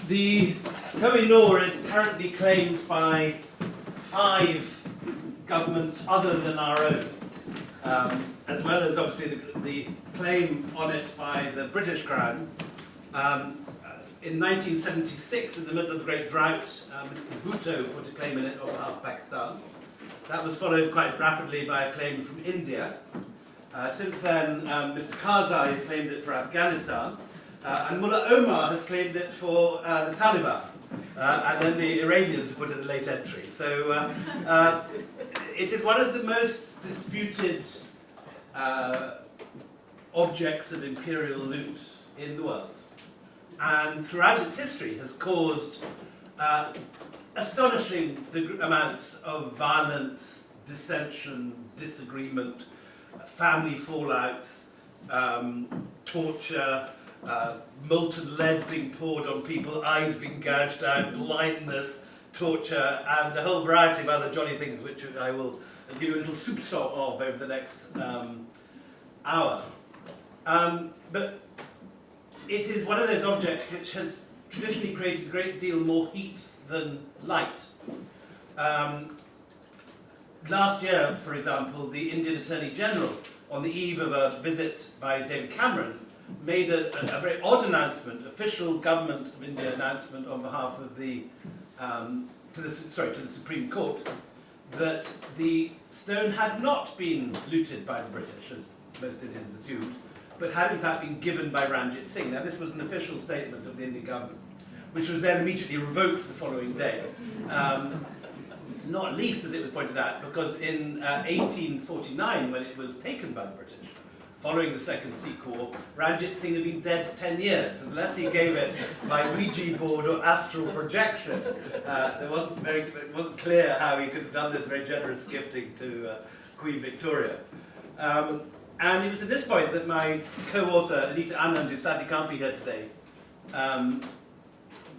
The Kohinoor is currently claimed by 5 governments other than our own, as well as obviously the claim on it by the British Crown. In 1976, in the middle of the Great Drought, Mr. Bhutto put a claim in it on behalf of Pakistan. That was followed quite rapidly by a claim from India. Since then, Mr. Karzai has claimed it for Afghanistan, and Mullah Omar has claimed it for the Taliban. And then the Iranians put in a late entry. So it is one of the most disputed objects of imperial loot in the world. And throughout its history has caused astonishing amounts of violence, dissension, disagreement, family fallouts, torture, molten lead being poured on people, eyes being gouged out, blindness, torture, and a whole variety of other jolly things which I will give you a little soup salt of over the next hour. But it is one of those objects which has traditionally created a great deal more heat than light. Last year, for example, the Indian Attorney General, on the eve of a visit by David Cameron, made a very odd announcement, official government of India announcement on behalf of the to the Supreme Court, that the stone had not been looted by the British, as most Indians assumed, but had in fact been given by Ranjit Singh. Now this was an official statement of the Indian government, which was then immediately revoked the following day. Not least, as it was pointed out, because in 1849, when it was taken by the British, following the Second Sikh War, Ranjit Singh had been dead 10 years. Unless he gave it by Ouija board or astral projection, it wasn't clear how he could have done this very generous gifting to Queen Victoria. And it was at this point that my co-author, Anita Anand, who sadly can't be here today, and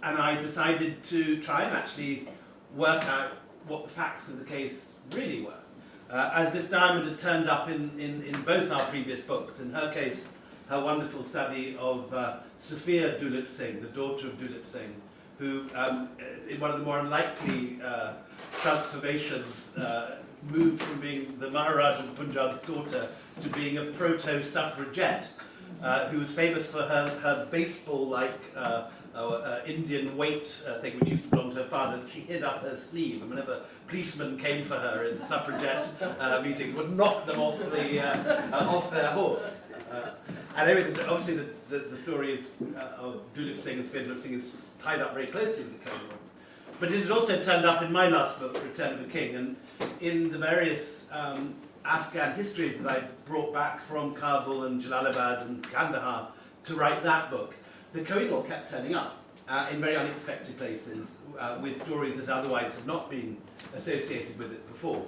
I decided to try and actually work out what the facts of the case really were. As this diamond had turned up in both our previous books. In her case, her wonderful study of Sophia Dulip Singh, the daughter of Dulip Singh, who, in one of the more unlikely transformations, moved from being the Maharaj of Punjab's daughter to being a proto-suffragette, who was famous for her baseball-like Indian weight thing, which used to belong to her father. She hid up her sleeve, and whenever policemen came for her in suffragette meetings, would knock them off their horse. And everything. Obviously, the story is of Dulip Singh and Sophia Dulip Singh is tied up very closely with the Kohinoor. But it had also turned up in my last book, Return of a King, and in the various Afghan histories that I brought back from Kabul and Jalalabad and Kandahar to write that book. The Kohinoor kept turning up in very unexpected places with stories that otherwise had not been associated with it before.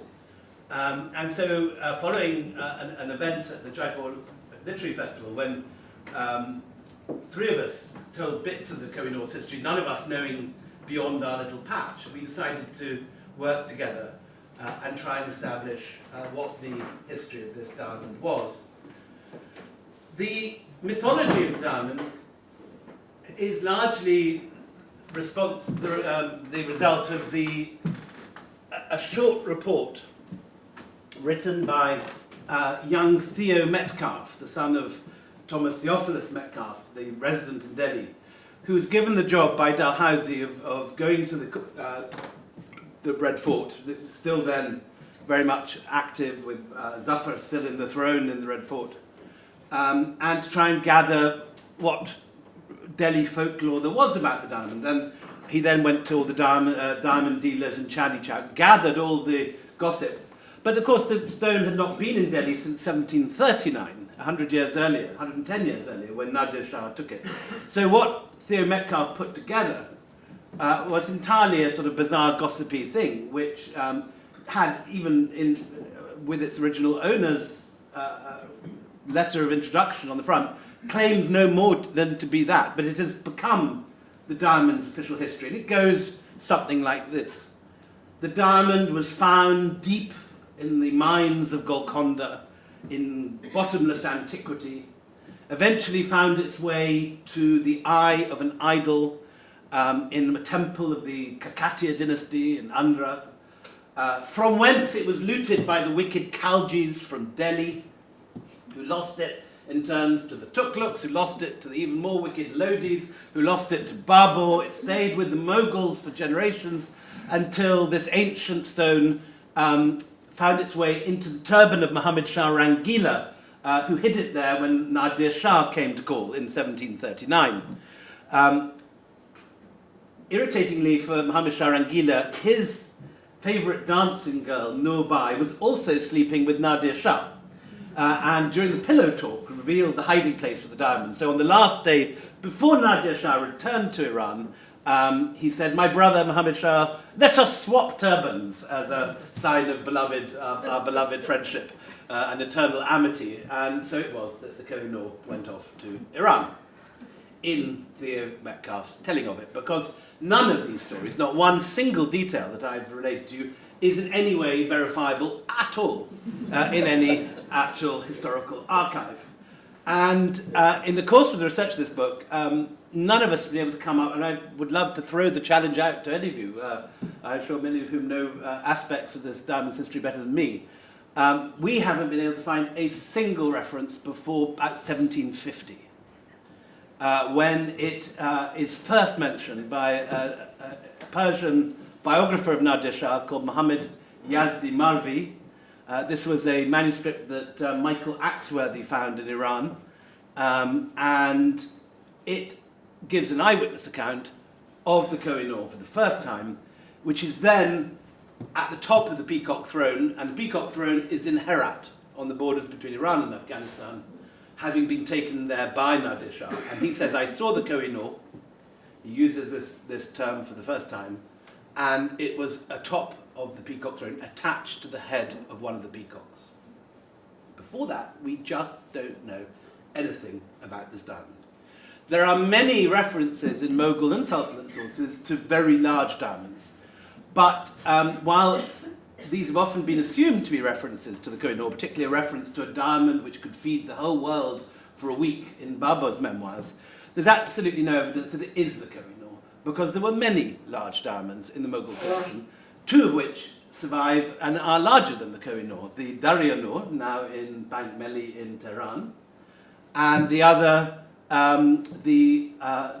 And so following an event at the Jaipur Literary Festival, when 3 of us told bits of the Kohinoor's history, none of us knowing beyond our little patch, we decided to work together and try and establish what the history of this diamond was. The mythology of the diamond is largely the result of a short report written by young Theo Metcalfe, the son of Thomas Theophilus Metcalfe, the resident in Delhi, who was given the job by Dalhousie of going to the Red Fort, still then very much active with Zafar still in the throne in the Red Fort, and to try and gather what Delhi folklore there was about the diamond. And he then went to all the diamond dealers in Chandni Chowk, gathered all the gossip. But of course the stone had not been in Delhi since 1739, 110 years earlier, when Nadir Shah took it. So what Theo Metcalfe put together was entirely a sort of bizarre gossipy thing, which had, even with its original owner's letter of introduction on the front, claimed no more than to be that, but it has become the diamond's official history. And it goes something like this. The diamond was found deep in the mines of Golconda in bottomless antiquity, eventually found its way to the eye of an idol in a temple of the Kakatiya dynasty in Andhra, from whence it was looted by the wicked Khaljis from Delhi, who lost it in turns to the Tughlaqs, who lost it to the even more wicked Lodis, who lost it to Babur. It stayed with the Mughals for generations until this ancient stone found its way into the turban of Muhammad Shah Rangila, who hid it there when Nadir Shah came to call in 1739. Irritatingly for Muhammad Shah Rangila, his favourite dancing girl, Nurbai, was also sleeping with Nadir Shah. And during the pillow talk, revealed the hiding place of the diamond. So on the last day, before Nadir Shah returned to Iran, he said, "My brother Muhammad Shah, let us swap turbans as a sign of our beloved friendship and eternal amity." And so it was that the Kohinoor went off to Iran, in Theo Metcalfe's telling of it, because none of these stories, not one single detail that I've related to you, is in any way verifiable at all in any actual historical archive. And in the course of the research of this book, none of us have been able to come up, and I would love to throw the challenge out to any of you. I'm sure many of whom know aspects of this diamond history better than me. We haven't been able to find a single reference before about 1750, when it is first mentioned by a Persian biographer of Nadir Shah called Muhammad Yazdi Marvi. This was a manuscript that Michael Axworthy found in Iran, and it gives an eyewitness account of the Kohinoor for the first time, which is then at the top of the Peacock Throne, and the Peacock Throne is in Herat, on the borders between Iran and Afghanistan, having been taken there by Nadir Shah. And he says, "I saw the Kohinoor." He uses this term for the first time, and it was atop of the Peacock Throne, attached to the head of one of the peacocks. Before that, we just don't know anything about this diamond. There are many references in Mughal and Sultanate sources to very large diamonds, but while these have often been assumed to be references to the Kohinoor, particularly a reference to a diamond which could feed the whole world for a week in Babur's memoirs, there's absolutely no evidence that it is the Kohinoor, because there were many large diamonds in the Mughal collection, two of which survive and are larger than the Kohinoor. The Darya-Noor, now in Bank Melli in Tehran, and the other, the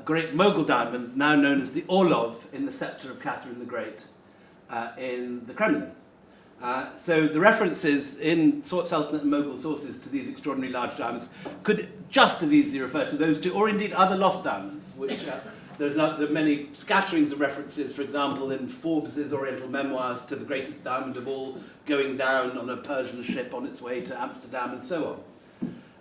great Mughal diamond, now known as the Orlov, in the sceptre of Catherine the Great in the Kremlin. So the references in Sultanate and Mughal sources to these extraordinarily large diamonds could just as easily refer to those two, or indeed other lost diamonds, which there are many scatterings of references, for example, in Forbes's Oriental Memoirs to the greatest diamond of all going down on a Persian ship on its way to Amsterdam and so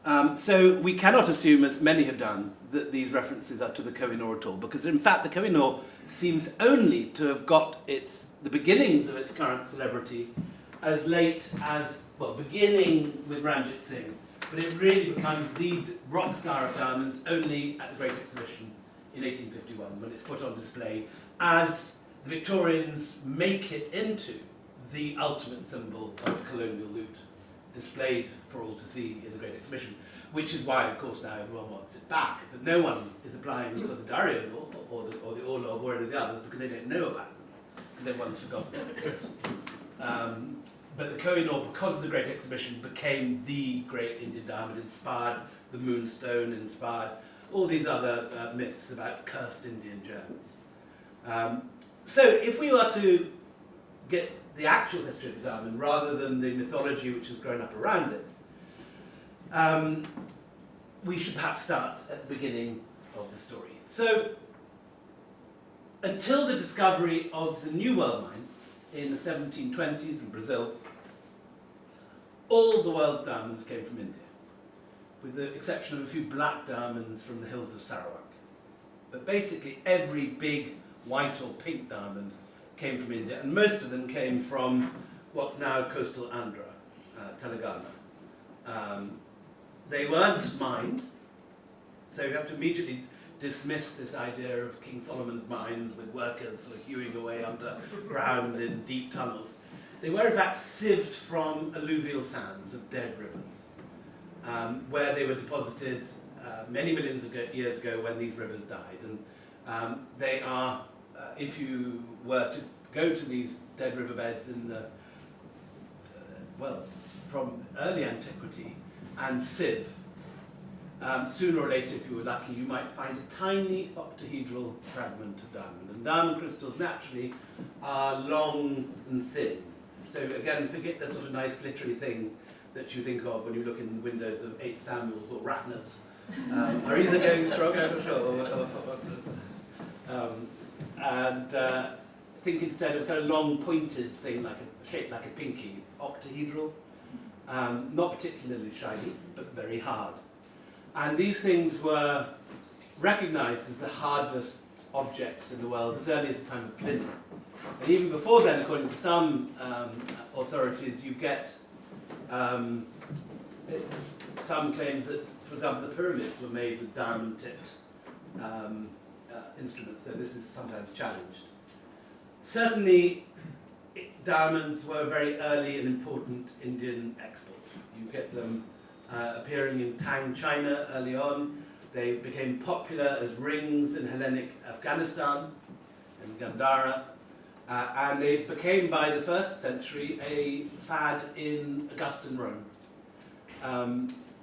on. So we cannot assume, as many have done, that these references are to the Kohinoor at all, because in fact the Kohinoor seems only to have got the beginnings of its current celebrity as late as, well, beginning with Ranjit Singh, but it really becomes the rock star of diamonds only at the Great Exhibition in 1851, when it's put on display as the Victorians make it into the ultimate symbol of the colonial loot, displayed for all to see in the Great Exhibition, which is why, of course, now everyone wants it back. But no one is applying for the Darya-Noor or the Orlov or any of the others because they don't know about them, because everyone's forgotten. But the Kohinoor, because of the Great Exhibition, became the great Indian diamond, inspired the Moonstone, inspired all these other myths about cursed Indian gems. So if we were to get the actual history of the diamond, rather than the mythology which has grown up around it, we should perhaps start at the beginning of the story. So until the discovery of the New World mines in the 1720s in Brazil, all the world's diamonds came from India, with the exception of a few black diamonds from the hills of Sarawak. But basically every big white or pink diamond came from India, and most of them came from what's now coastal Andhra, Telangana. They weren't mined, so you have to immediately dismiss this idea of King Solomon's mines with workers sort of hewing away underground in deep tunnels. They were in fact sieved from alluvial sands of dead rivers, where they were deposited many millions of years ago when these rivers died. And They are, if you were to go to these dead riverbeds in the, well, from early antiquity and sieve, sooner or later, if you were lucky, you might find a tiny octahedral fragment of diamond. And diamond crystals naturally are long and thin. So again, forget the sort of nice glittery thing that you think of when you look in the windows of 8 Samuels or Ratners. Are either going strong, I'm not sure. Think instead of a kind of long pointed thing, shaped like a pinky, octahedral. Not particularly shiny, but very hard. And these things were recognized as the hardest objects in the world as early as the time of Pliny. And even before then, according to some authorities, you get some claims that, for example, the pyramids were made with diamond-tipped instruments, so this is sometimes challenged. Certainly, diamonds were a very early and important Indian export. You get them appearing in Tang, China early on. They became popular as rings in Hellenic Afghanistan, in Gandhara, and they became, by the 1st century, a fad in Augustan Rome.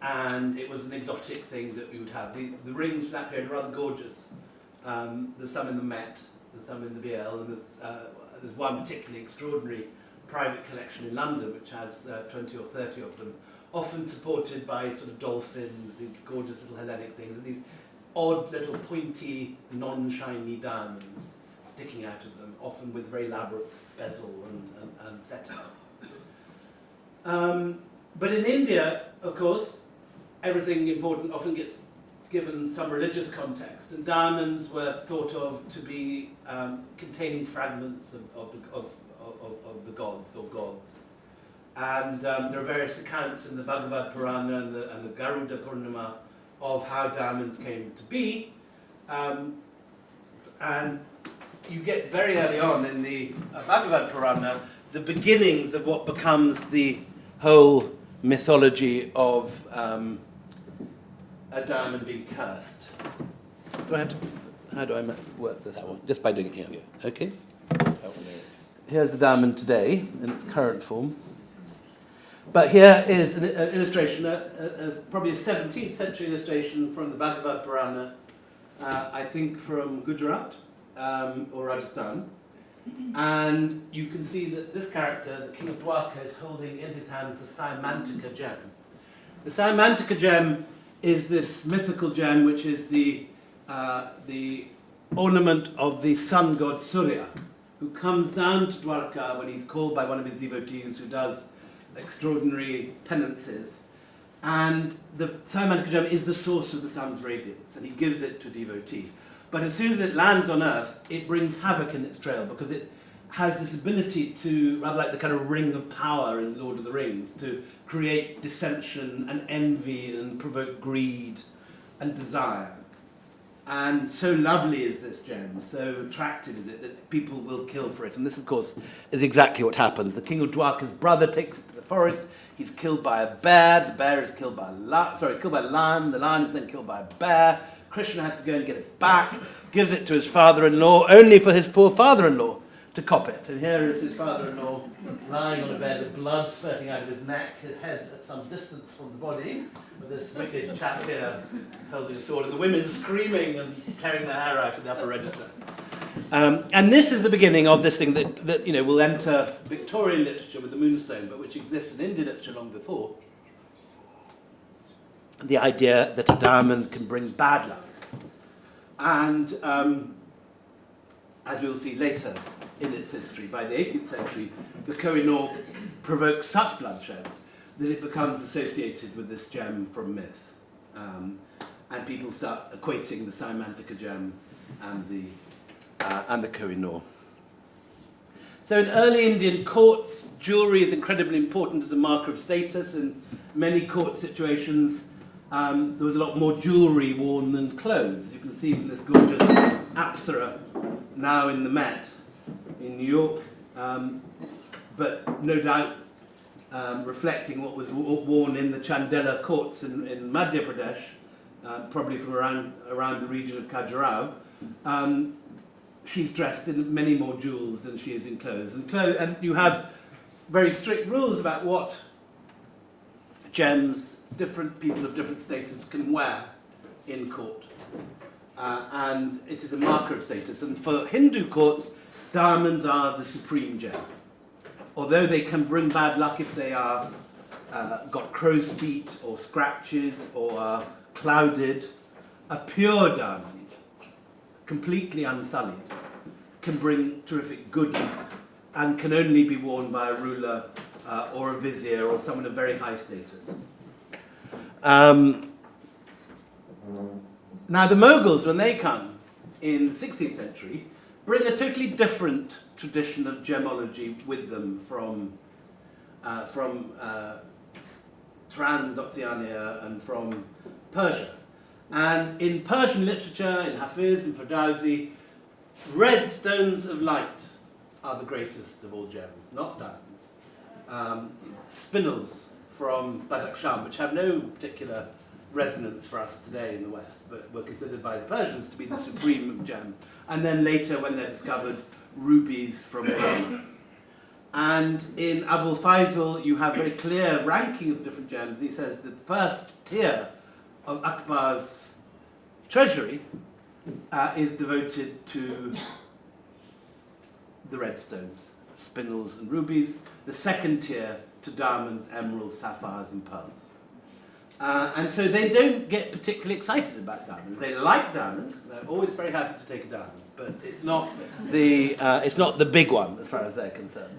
And it was an exotic thing that we would have. The rings from that period are rather gorgeous. There's some in the Met, there's some in the BL, and there's one particularly extraordinary private collection in London which has 20 or 30 of them, often supported by sort of dolphins, these gorgeous little Hellenic things, and these odd little pointy, non-shiny diamonds sticking out of them, often with very elaborate bezel and setting. But in India, of course, everything important often gets given some religious context, and diamonds were thought of to be containing fragments of the gods or gods. And there are various accounts in the Bhagavad Purana and the Garuda Purnima of how diamonds came to be. And you get very early on in the Bhagavad Purana the beginnings of what becomes the whole mythology of a diamond being cursed. How do I work this one? Just by doing it here. Yeah. Okay. Here's the diamond today in its current form. But here is an illustration, probably a 17th century illustration from the Bhagavad Purana, I think from Gujarat or Rajasthan. And you can see that this character, the king of Dwarka, is holding in his hands the Syamantika gem. The Syamantika gem is this mythical gem which is the ornament of the sun god Surya, who comes down to Dwarka when he's called by one of his devotees who does extraordinary penances. And the Syamantika gem is the source of the sun's radiance, and he gives it to a devotee. But as soon as it lands on Earth, it brings havoc in its trail, because it has this ability to, rather like the kind of ring of power in Lord of the Rings, to create dissension and envy and provoke greed and desire. And so lovely is this gem, so attractive is it, that people will kill for it. And this, of course, is exactly what happens. The king of Dwarka's brother takes it to the forest. He's killed by a bear. The bear is killed by a lion. The lion is then killed by a bear. Krishna has to go and get it back, gives it to his father-in-law, only for his poor father-in-law to cop it. And here is his father-in-law lying on a bed with blood spurting out of his neck, his head at some distance from the body, with this wicked chap here holding a sword, and the women screaming and tearing their hair out in the upper register. And this is the beginning of this thing that will enter Victorian literature with the moonstone, but which exists in Indian literature long before. The idea that a diamond can bring bad luck. And as we will see later in its history, by the 18th century, the Kohinoor provokes such bloodshed that it becomes associated with this gem from myth. And people start equating the Syamantika gem and the Kohinoor. So in early Indian courts, jewelry is incredibly important as a marker of status. In many court situations, there was a lot more jewelry worn than clothes. You can see from this gorgeous Apsara now in the Met in New York, but no doubt reflecting what was worn in the Chandela courts in Madhya Pradesh, probably from around the region of Khajuraho. she's dressed in many more jewels than she is in clothes. And you have very strict rules about what gems different people of different status can wear in court. And it is a marker of status. And for Hindu courts, diamonds are the supreme gem. Although they can bring bad luck if they are got crow's feet or scratches or are clouded, a pure diamond, completely unsullied, can bring terrific good luck and can only be worn by a ruler or a vizier or someone of very high status. Now the Mughals, when they come in the 16th century, bring a totally different tradition of gemology with them from Trans-Oceania and from Persia. And in Persian literature, in Hafiz and Ferdowsi, red stones of light are the greatest of all gems, not diamonds. Spinels from Badakhshan, which have no particular resonance for us today in the West, but were considered by the Persians to be the supreme gem. And then later, when they're discovered, rubies from Rome. And in Abul Faisal, you have very clear ranking of different gems. He says the first tier of Akbar's treasury is devoted to the red stones, spinels and rubies. The second tier to diamonds, emeralds, sapphires and pearls. And so they don't get particularly excited about diamonds. They like diamonds. They're always very happy to take a diamond, but it's not the big one as far as they're concerned.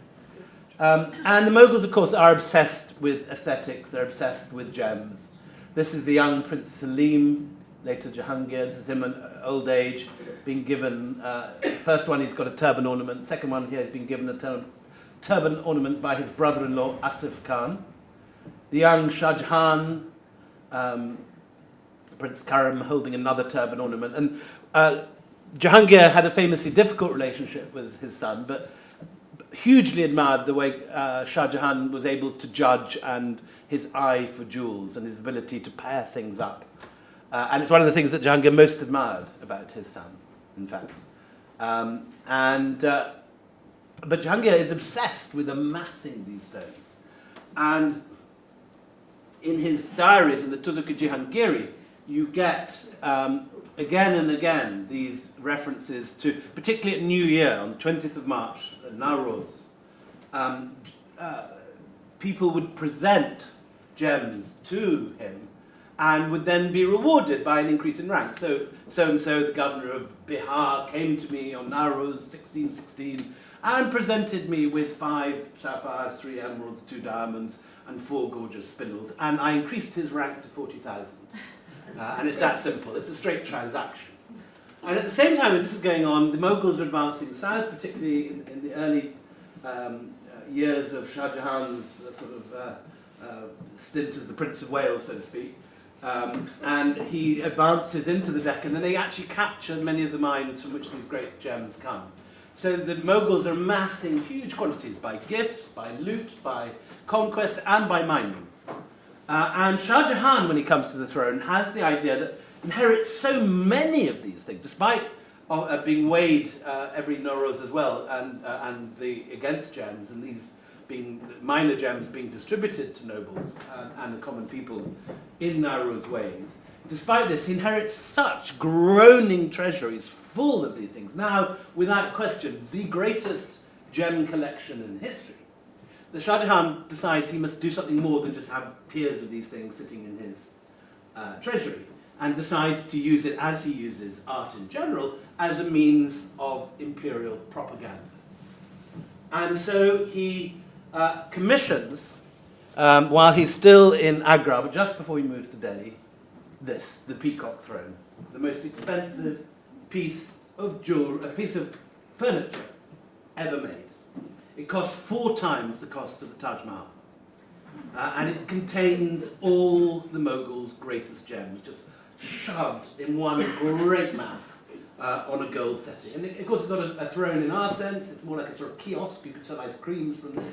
And the Mughals, of course, are obsessed with aesthetics. They're obsessed with gems. This is the young Prince Salim, later Jahangir. This is him in old age, being given, first one he's got a turban ornament, second one here he's been given a turban ornament by his brother-in-law Asif Khan. The young Shah Jahan, Prince Karam, holding another turban ornament. And Jahangir had a famously difficult relationship with his son, but hugely admired the way Shah Jahan was able to judge and his eye for jewels and his ability to pair things up. And it's one of the things that Jahangir most admired about his son, in fact. But Jahangir is obsessed with amassing these stones. And in his diaries, in the Tuzuk-i Jahangiri, you get again and again these references to, particularly at New Year, on the 20th of March, at Nowruz, people would present gems to him and would then be rewarded by an increase in rank. So-and-so, the governor of Bihar, came to me on Nowruz 1616 and presented me with 5 sapphires, 3 emeralds, 2 diamonds, and 4 gorgeous spinels, and I increased his rank to 40,000. And it's that simple. It's a straight transaction. And at the same time as this is going on, the Mughals are advancing south, particularly in the early years of Shah Jahan's stint as the Prince of Wales, so to speak. And he advances into the Deccan, and they actually capture many of the mines from which these great gems come. So the Mughals are amassing huge quantities by gifts, by loot, by conquest, and by mining. And Shah Jahan, when he comes to the throne, has the idea that inherits so many of these things, despite being weighed every Nowruz as well, and the against gems, and these being minor gems being distributed to nobles and the common people in Nowruz ways. Despite this, he inherits such groaning treasuries full of these things. Now, without question, the greatest gem collection in history. The Shah Jahan decides he must do something more than just have tiers of these things sitting in his treasury, and decides to use it, as he uses art in general, as a means of imperial propaganda. And so he commissions, while he's still in Agra, but just before he moves to Delhi, the peacock throne, the most expensive piece of jewelry, a piece of furniture ever made. It costs 4 times the cost of the Taj Mahal. And it contains all the Mughals' greatest gems, just shoved in one great mass on a gold setting. And of course, it's not a throne in our sense, it's more like a sort of kiosk. You could sell ice creams from this.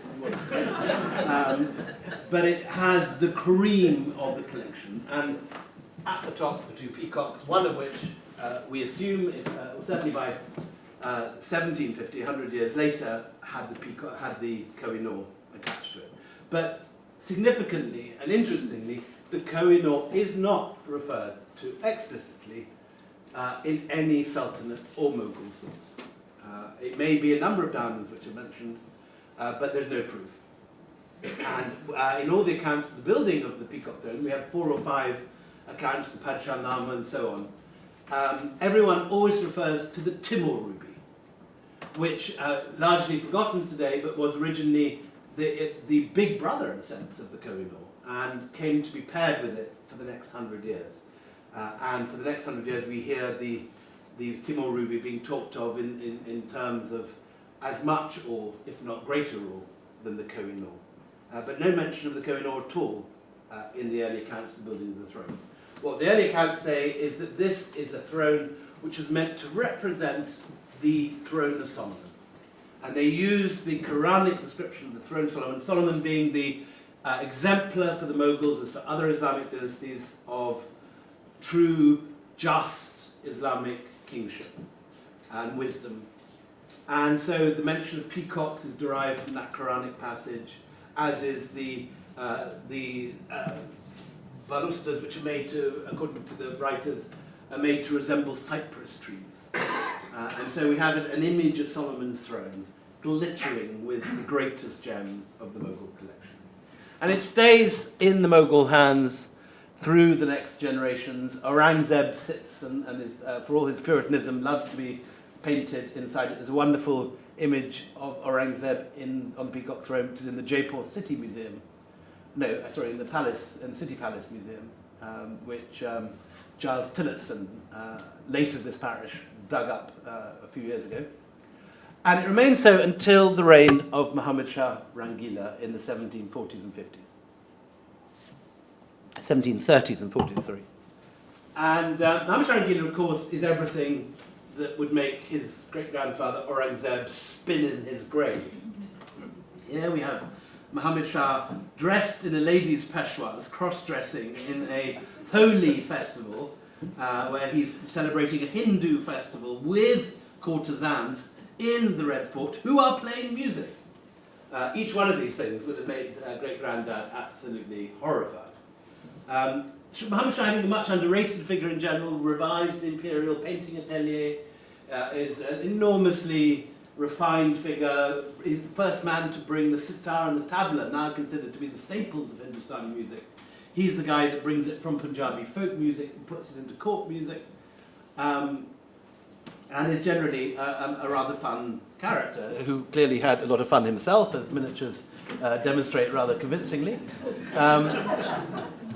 But it has the cream of the collection. And at the top, the 2 peacocks, one of which we assume, certainly by 1750, 100 years later, had the Kohinoor attached to it. But significantly and interestingly, the Kohinoor is not referred to explicitly in any Sultanate or Mughal source. It may be a number of diamonds which are mentioned, but there's no proof. And in all the accounts of the building of the Peacock Throne, we have 4 or 5 accounts, the Padshah Nama and so on. Everyone always refers to the Timur ruby, which largely forgotten today, but was originally the big brother, in a sense, of the Kohinoor, and came to be paired with it for the next 100 years. And for the next 100 years, we hear the Timur ruby being talked of in terms of as much, or if not greater, or than the Kohinoor. But no mention of the Kohinoor at all in the early accounts of the building of the throne. What the early accounts say is that this is a throne which was meant to represent the throne of Solomon. And they used the Quranic description of the throne of Solomon, Solomon being the exemplar for the Mughals, as for other Islamic dynasties, of true, just Islamic kingship and wisdom. And so the mention of peacocks is derived from that Quranic passage, as is the balustas, which are made to, according to the writers, are made to resemble cypress trees. And so we have an image of Solomon's throne glittering with the greatest gems of the Mughal collection. And it stays in the Mughal hands through the next generations. Aurangzeb sits and is, for all his Puritanism, loves to be painted inside it. There's a wonderful image of Aurangzeb on the Peacock Throne, which is in the Jaipur City Museum. No, sorry, in the Palace, in the City Palace Museum, which Giles Tillotson, later of this parish, dug up a few years ago. And it remained so until the reign of Muhammad Shah Rangila in the 1740s and 50s. 1730s and 40s, sorry. And Muhammad Shah Rangila, of course, is everything that would make his great-grandfather Aurangzeb spin in his grave. Here we have Muhammad Shah dressed in a lady's peshwaz, cross-dressing in a holy festival, where he's celebrating a Hindu festival with courtesans in the Red Fort who are playing music. Each one of these things would have made great-granddad absolutely horrified. Muhammad Shah, I think, a much underrated figure in general, revives the imperial painting atelier, is an enormously refined figure. He's the first man to bring the sitar and the tabla, now considered to be the staples of Hindustani music. He's the guy that brings it from Punjabi folk music and puts it into court music, and is generally a rather fun character, who clearly had a lot of fun himself, as miniatures demonstrate rather convincingly.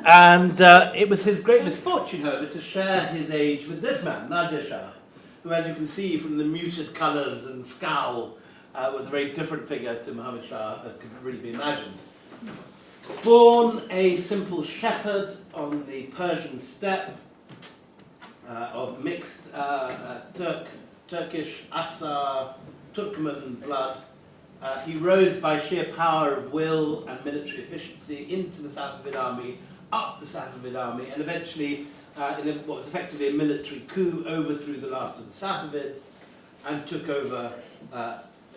And it was his great misfortune, however, to share his age with this man, Nadir Shah, who, as you can see from the muted colours and scowl, was a very different figure to Muhammad Shah as could really be imagined. Born a simple shepherd on the Persian steppe, of mixed Turkish, Assar, Turkmen blood, he rose by sheer power of will and military efficiency into the Safavid army, up the Safavid army, and eventually, in what was effectively a military coup, overthrew the last of the Safavids and took over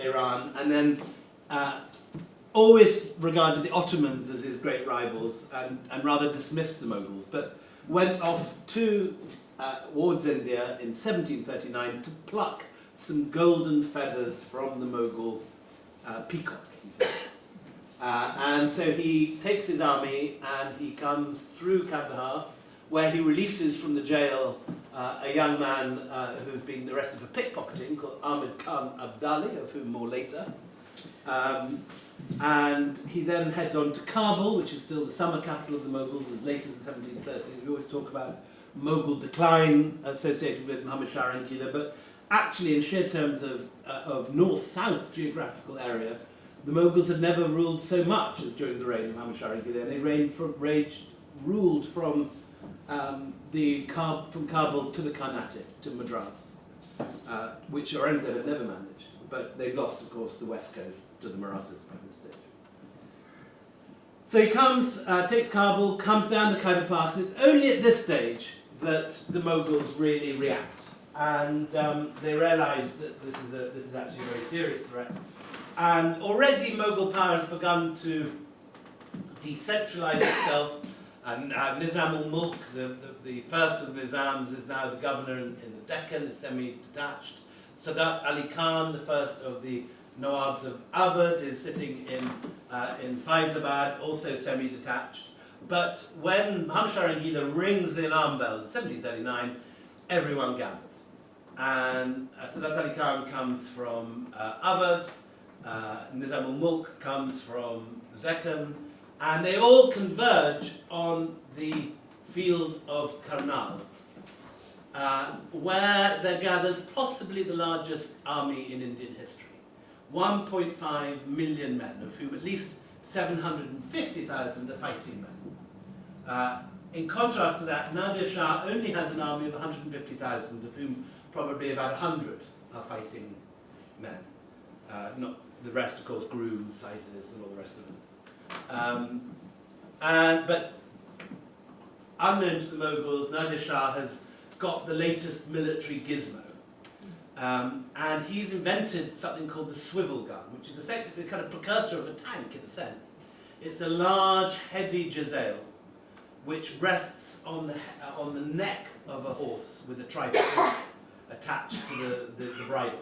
Iran, and then always regarded the Ottomans as his great rivals and rather dismissed the Mughals, but went off to towards India in 1739 to pluck some golden feathers from the Mughal peacock, he said. And so he takes his army and he comes through Kandahar, where he releases from the jail a young man who's been arrested for pickpocketing, called Ahmed Khan Abdali, of whom more later. And he then heads on to Kabul, which is still the summer capital of the Mughals, as late as the 1730s. We always talk about Mughal decline associated with Muhammad Shah Rangila, but actually in sheer terms of north-south geographical area, the Mughals had never ruled so much as during the reign of Muhammad Shah Rangila. They ruled from Kabul to the Carnatic, to Madras, which Aurangzeb had never managed, but they lost, of course, the west coast to the Marathas by this stage. So he comes, takes Kabul, comes down the Khyber Pass, and it's only at this stage that the Mughals really react. and they realised that this is actually a very serious threat. And already Mughal power has begun to decentralise itself, and Nizam-ul-Mulk, the first of the Nizams, is now the governor in the Deccan, is semi-detached. Sadat Ali Khan, the first of the Nawabs of Awadh, is sitting in Faizabad, also semi-detached. But when Muhammad Shah Rangila rings the alarm bell in 1739, everyone gathers. And Sadat Ali Khan comes from Awadh, Nizam-ul-Mulk comes from the Deccan, and they all converge on the field of Karnal, where there gathers possibly the largest army in Indian history. 1.5 million men, of whom at least 750,000 are fighting men. In contrast to that, Nadir Shah only has an army of 150,000, of whom probably about 100 are fighting men. Not the rest, of course, grooms, sizes, and all the rest of them. But unknown to the Mughals, Nadir Shah has got the latest military gizmo. And he's invented something called the swivel gun, which is effectively a kind of precursor of a tank in a sense. It's a large, heavy jezail, which rests on the neck of a horse with a tripod attached to the bridle.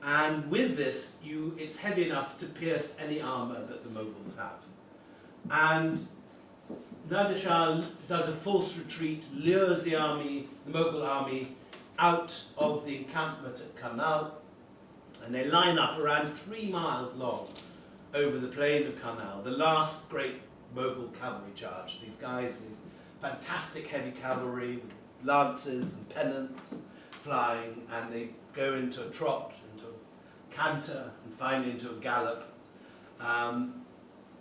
And with this, it's heavy enough to pierce any armour that the Mughals have. And Nadir Shah does a false retreat, lures the Mughal army, out of the encampment at Karnal, and they line up around 3 miles long over the plain of Karnal, the last great Mughal cavalry charge. These guys with fantastic heavy cavalry, with lances and pennants flying, and they go into a trot, into a canter, and finally into a gallop.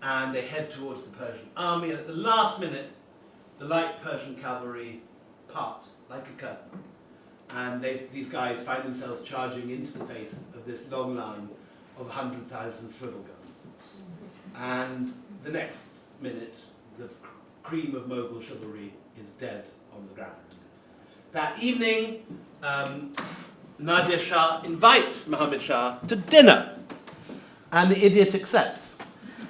And they head towards the Persian army, and at the last minute, the light Persian cavalry part like a curtain. And these guys find themselves charging into the face of this long line of 100,000 swivel guns. And the next minute, the cream of Mughal chivalry is dead on the ground. That evening, Nadir Shah invites Muhammad Shah to dinner, and the idiot accepts.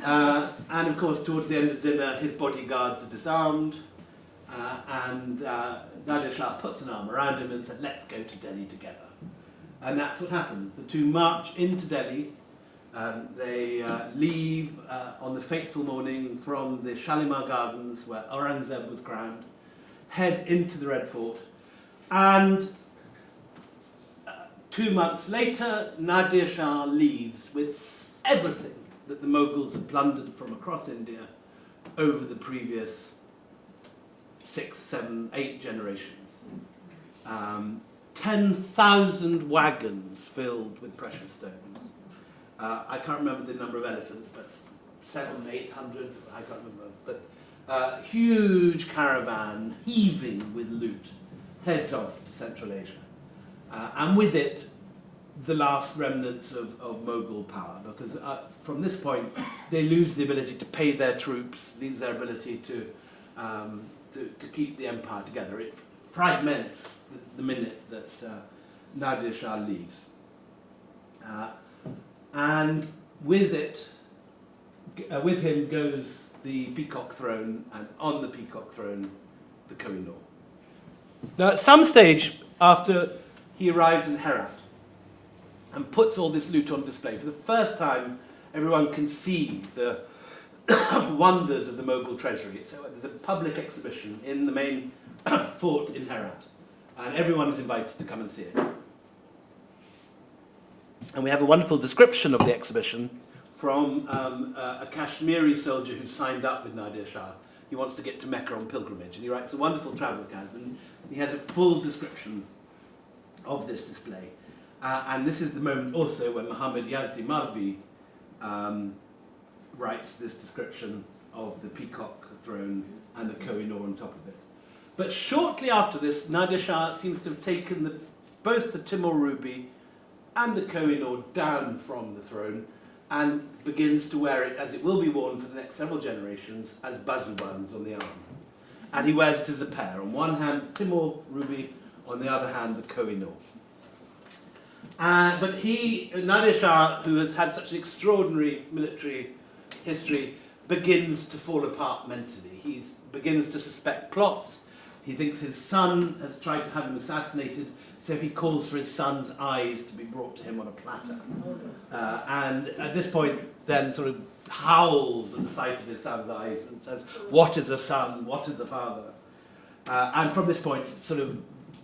And of course, towards the end of dinner, his bodyguards are disarmed, and Nadir Shah puts an arm around him and said, "Let's go to Delhi together." And that's what happens. The two march into Delhi. They leave on the fateful morning from the Shalimar Gardens, where Aurangzeb was crowned, head into the Red Fort, and 2 months later, Nadir Shah leaves with everything that the Mughals had plundered from across India over the previous 6, 7, 8 generations. 10,000 wagons filled with precious stones. I can't remember the number of elephants, but 700, 800, I can't remember. But huge caravan heaving with loot heads off to Central Asia. And with it, the last remnants of Mughal power, because from this point, they lose the ability to pay their troops, lose their ability to keep the empire together. It fragments the minute that Nadir Shah leaves. And with him goes the peacock throne, and on the peacock throne, the Kohinoor. Now, at some stage after he arrives in Herat and puts all this loot on display, for the first time, everyone can see the wonders of the Mughal treasury. So there's a public exhibition in the main fort in Herat, and everyone is invited to come and see it. And we have a wonderful description of the exhibition from a Kashmiri soldier who signed up with Nadir Shah. He wants to get to Mecca on pilgrimage, and he writes a wonderful travel account, and he has a full description of this display. And this is the moment also when Muhammad Yazdi Marvi writes this description of the peacock throne and the Kohinoor on top of it. But shortly after this, Nadir Shah seems to have taken both the Timur Ruby and the Kohinoor down from the throne and begins to wear it, as it will be worn for the next several generations, as bazubans on the arm. And he wears it as a pair. On one hand, Timur Ruby, on the other hand, the Kohinoor. But Nadir Shah, who has had such an extraordinary military history, begins to fall apart mentally. He begins to suspect plots. He thinks his son has tried to have him assassinated, so he calls for his son's eyes to be brought to him on a platter. And at this point, then sort of howls at the sight of his son's eyes and says, "What is a son? What is a father?" And from this point, sort of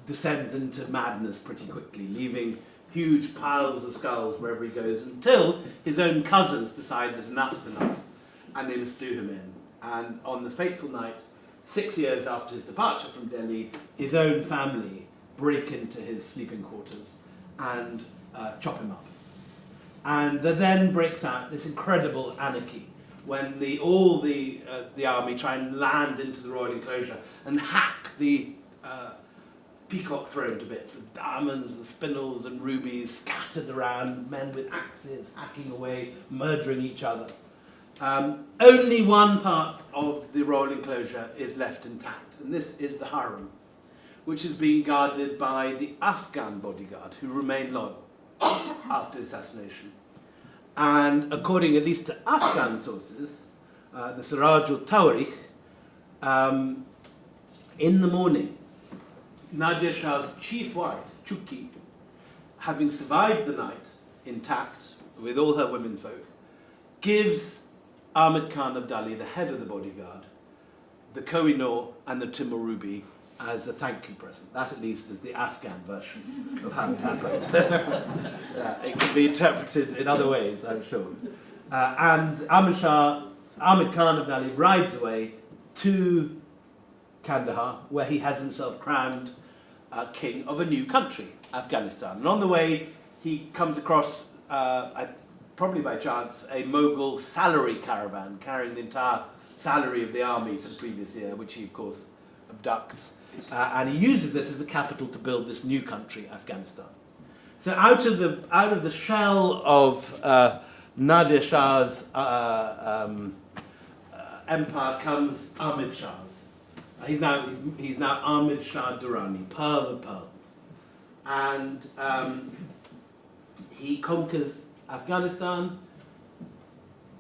descends into madness pretty quickly, leaving huge piles of skulls wherever he goes, until his own cousins decide that enough's enough, and they must do him in. And on the fateful night, 6 years after his departure from Delhi, his own family break into his sleeping quarters and chop him up. And there then breaks out this incredible anarchy when all the army try and land into the royal enclosure and hack the peacock throne to bits, with diamonds and spinels and rubies scattered around, men with axes hacking away, murdering each other. Only one part of the royal enclosure is left intact, and this is the harem, which is being guarded by the Afghan bodyguard, who remain loyal after the assassination. And according at least to Afghan sources, the Siraj al-Tawarikh, in the morning, Nadir Shah's chief wife, Chuki, having survived the night intact with all her womenfolk, gives Ahmed Khan of Delhi, the head of the bodyguard, the Kohinoor and the Timur ruby as a thank you present. That at least is the Afghan version of how it happened. It can be interpreted in other ways, I'm sure. And Ahmed Khan of Delhi rides away to Kandahar, where he has himself crowned king of a new country, Afghanistan. And on the way, he comes across, probably by chance, a Mughal salary caravan carrying the entire salary of the army for the previous year, which he, of course, abducts. And he uses this as the capital to build this new country, Afghanistan. So out of the shell of Nadir Shah's empire comes Ahmed Shah's. He's now Ahmed Shah Durrani, Pearl of Pearls. And he conquers Afghanistan,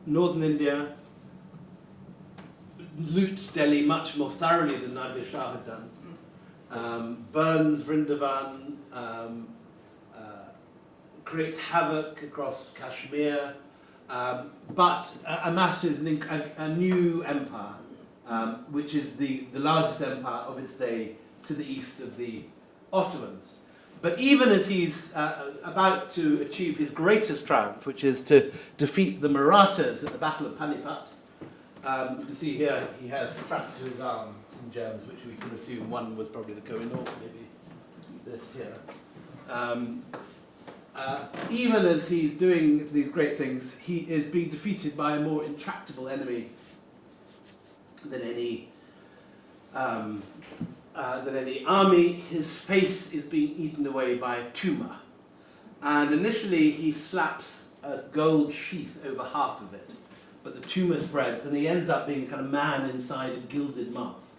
northern India, loots Delhi much more thoroughly than Nadir Shah had done, burns Vrindavan, creates havoc across Kashmir, but amasses a new empire, which is the largest empire of its day to the east of the Ottomans. But even as he's about to achieve his greatest triumph, which is to defeat the Marathas at the Battle of Panipat, you can see here he has strapped to his arm some gems, which we can assume one was probably the Kohinoor, maybe this here. Even as he's doing these great things, he is being defeated by a more intractable enemy than any army. His face is being eaten away by a tumour. And initially he slaps a gold sheath over half of it, but the tumour spreads and he ends up being a kind of man inside a gilded mask,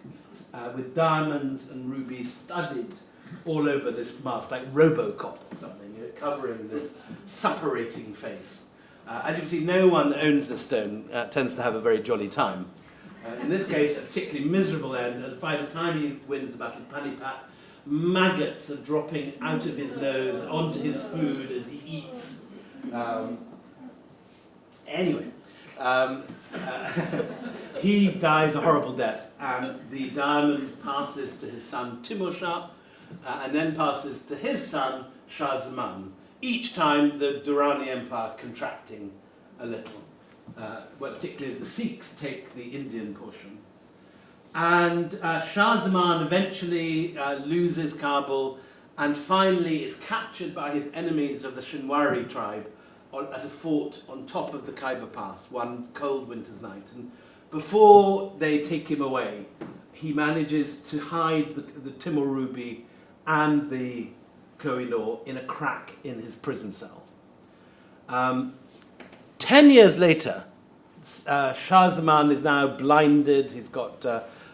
with diamonds and rubies studded all over this mask, like Robocop or something, covering this suppurating face. As you can see, no one that owns this stone tends to have a very jolly time. In this case, a particularly miserable end, as by the time he wins the Battle of Panipat, maggots are dropping out of his nose onto his food as he eats. He dies a horrible death, and the diamond passes to his son Timur Shah, and then passes to his son Shah Zaman, each time the Durrani Empire contracting a little. Particularly as the Sikhs take the Indian portion. And Shah Zaman eventually loses Kabul and finally is captured by his enemies of the Shinwari tribe at a fort on top of the Khyber Pass one cold winter's night. And before they take him away, he manages to hide the Timur ruby and the Kohinoor in a crack in his prison cell. 10 years later, Shah Zaman is now blinded. He's got,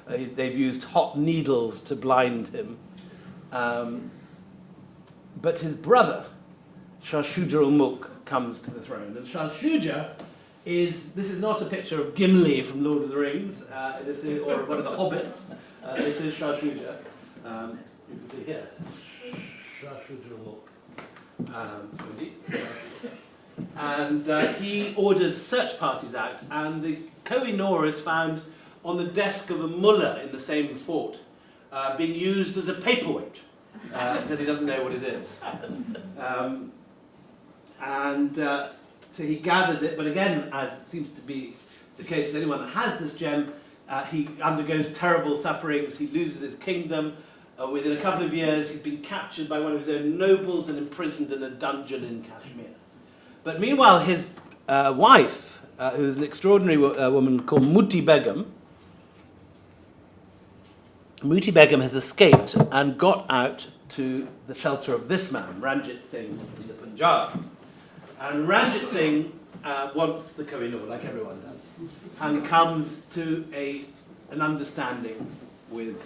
they've used hot needles to blind him. But his brother, Shah Shuja-ul-Mulk, comes to the throne. And Shah Shuja this is not a picture of Gimli from Lord of the Rings, or one of the hobbits. This is Shah Shuja. You can see here, Shah Shuja-ul-Mulk. And he orders search parties out, and the Kohinoor is found on the desk of a mullah in the same fort, being used as a paperweight, because he doesn't know what it is. So he gathers it, but again, as seems to be the case with anyone that has this gem, he undergoes terrible sufferings, he loses his kingdom. Within a couple of years, he's been captured by one of his own nobles and imprisoned in a dungeon in Kashmir. But meanwhile, his wife, who's an extraordinary woman called Muti Begum has escaped and got out to the shelter of this man, Ranjit Singh, in the Punjab. And Ranjit Singh wants the Kohinoor, like everyone does, and comes to an understanding with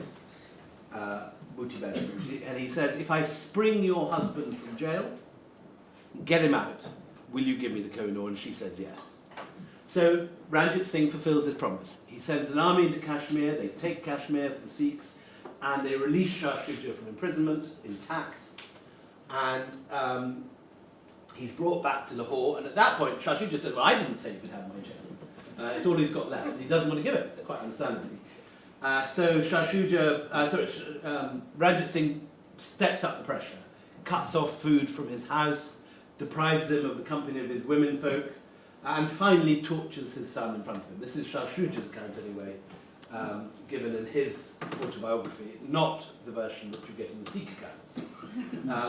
Muti Begum. And he says, if I spring your husband from jail, get him out, will you give me the Kohinoor? And she says yes. So Ranjit Singh fulfills his promise. He sends an army into Kashmir, they take Kashmir for the Sikhs, and they release Shah Shuja from imprisonment, intact. And he's brought back to Lahore, and at that point, Shah Shuja says, well, I didn't say you could have my gem. It's all he's got left, and he doesn't want to give it, quite understandably. So Ranjit Singh steps up the pressure, cuts off food from his house, deprives him of the company of his womenfolk, and finally tortures his son in front of him. This is Shah Shuja's account, anyway, given in his autobiography, not the version that you get in the Sikh accounts,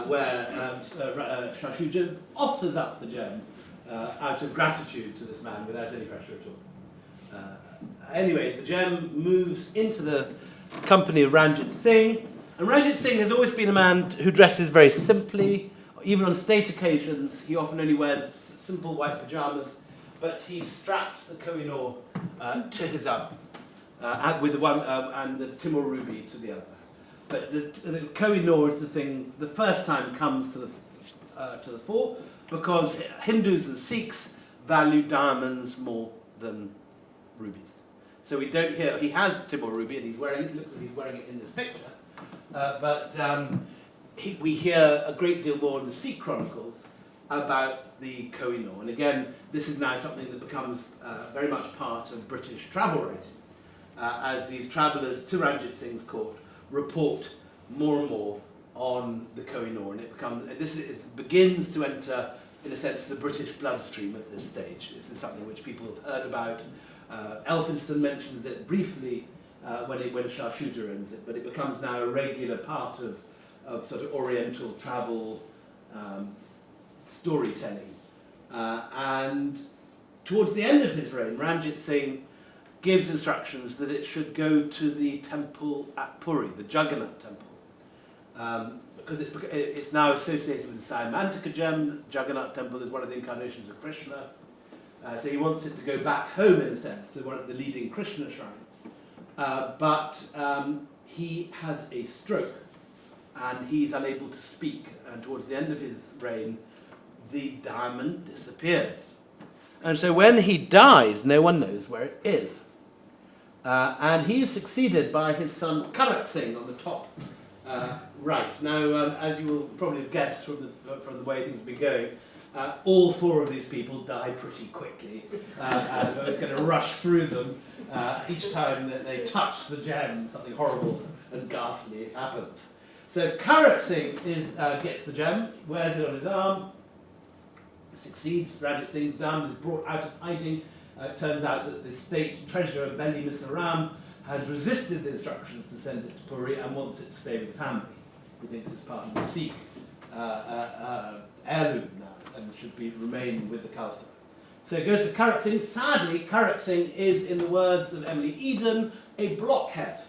where Shah Shuja offers up the gem out of gratitude to this man without any pressure at all. Anyway, the gem moves into the company of Ranjit Singh, and Ranjit Singh has always been a man who dresses very simply. Even on state occasions, he often only wears simple white pajamas, but he straps the Kohinoor to his arm, with the one and the Timur ruby to the other. But the Kohinoor is the thing. The first time comes to the fore because Hindus and Sikhs value diamonds more than rubies. So we don't hear he has Timur ruby, and he's wearing it. Looks like he's wearing it in this picture, but. We hear a great deal more in the Sikh chronicles about the Kohinoor. And again, this is now something that becomes very much part of British travel writing, as these travellers to Ranjit Singh's court report more and more on the Kohinoor. And it begins to enter, in a sense, the British bloodstream at this stage. This is something which people have heard about. Elphinstone mentions it briefly when Shah Shuja owns it, but it becomes now a regular part of sort of Oriental travel storytelling. And towards the end of his reign, Ranjit Singh gives instructions that it should go to the temple at Puri, the Jagannath temple, because it's now associated with the Siamantika gem. Jagannath temple is one of the incarnations of Krishna. So he wants it to go back home, in a sense, to one of the leading Krishna shrines. But he has a stroke, and he's unable to speak, and towards the end of his reign, the diamond disappears. And so when he dies, no one knows where it is. And he is succeeded by his son Karak Singh on the top right. Now, as you will probably have guessed from the way things have been going, all four of these people die pretty quickly. And I was going to rush through them. Each time that they touch the gem, something horrible and ghastly happens. So Karak Singh gets the gem, wears it on his arm, succeeds. Ranjit Singh's diamond is brought out of hiding. It turns out that the state treasurer, Beli Misaram, has resisted the instructions to send it to Puri and wants it to stay with the family. He thinks it's part of the Sikh heirloom now and should remain with the Khalsa. So it goes to Karak Singh. Sadly, Karak Singh is, in the words of Emily Eden, a blockhead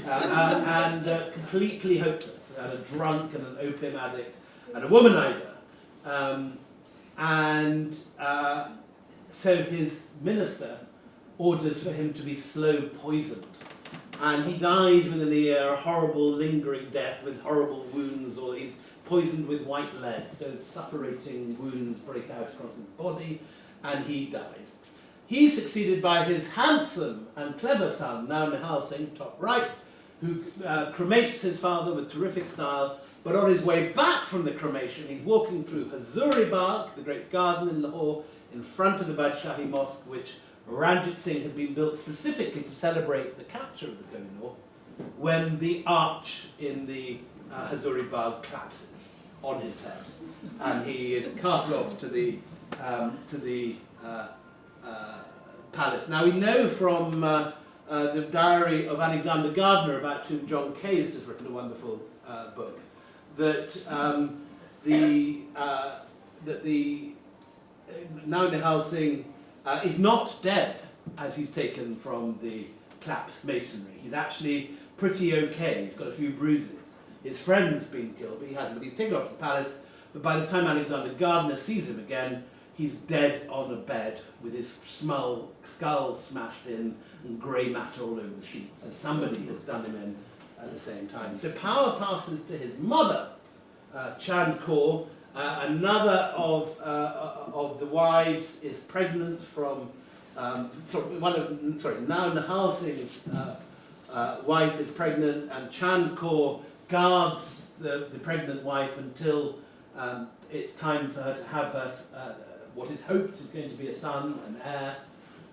and completely hopeless, and a drunk and an opium addict and a womanizer. So his minister orders for him to be slow poisoned. and he dies within a year, a horrible lingering death with horrible wounds, or he's poisoned with white lead, so suppurating wounds break out across his body, and he dies. He's succeeded by his handsome and clever son, now Nihal Singh, top right, who cremates his father with terrific style, but on his way back from the cremation, he's walking through Hazuri Bagh, the great garden in Lahore, in front of the Badshahi Mosque, which Ranjit Singh had been built specifically to celebrate the capture of the Kohinoor, when the arch in the Hazuri Bagh collapses on his head, and he is carted off to the palace. Now we know from the diary of Alexander Gardner, about whom John Kay has just written a wonderful book, that now Nihal Singh is not dead as he's taken from the collapsed masonry. He's actually pretty okay. He's got a few bruises. His friend's been killed, but he hasn't. But he's taken off the palace. But by the time Alexander Gardner sees him again, he's dead on a bed with his skull smashed in and grey matter all over the sheets. So somebody has done him in at the same time. So power passes to his mother, Chand Kaur. Another of the wives is pregnant from now Nihal Singh's wife is pregnant, and Chand Kaur guards the pregnant wife until it's time for her to have her what is hoped is going to be a son, an heir,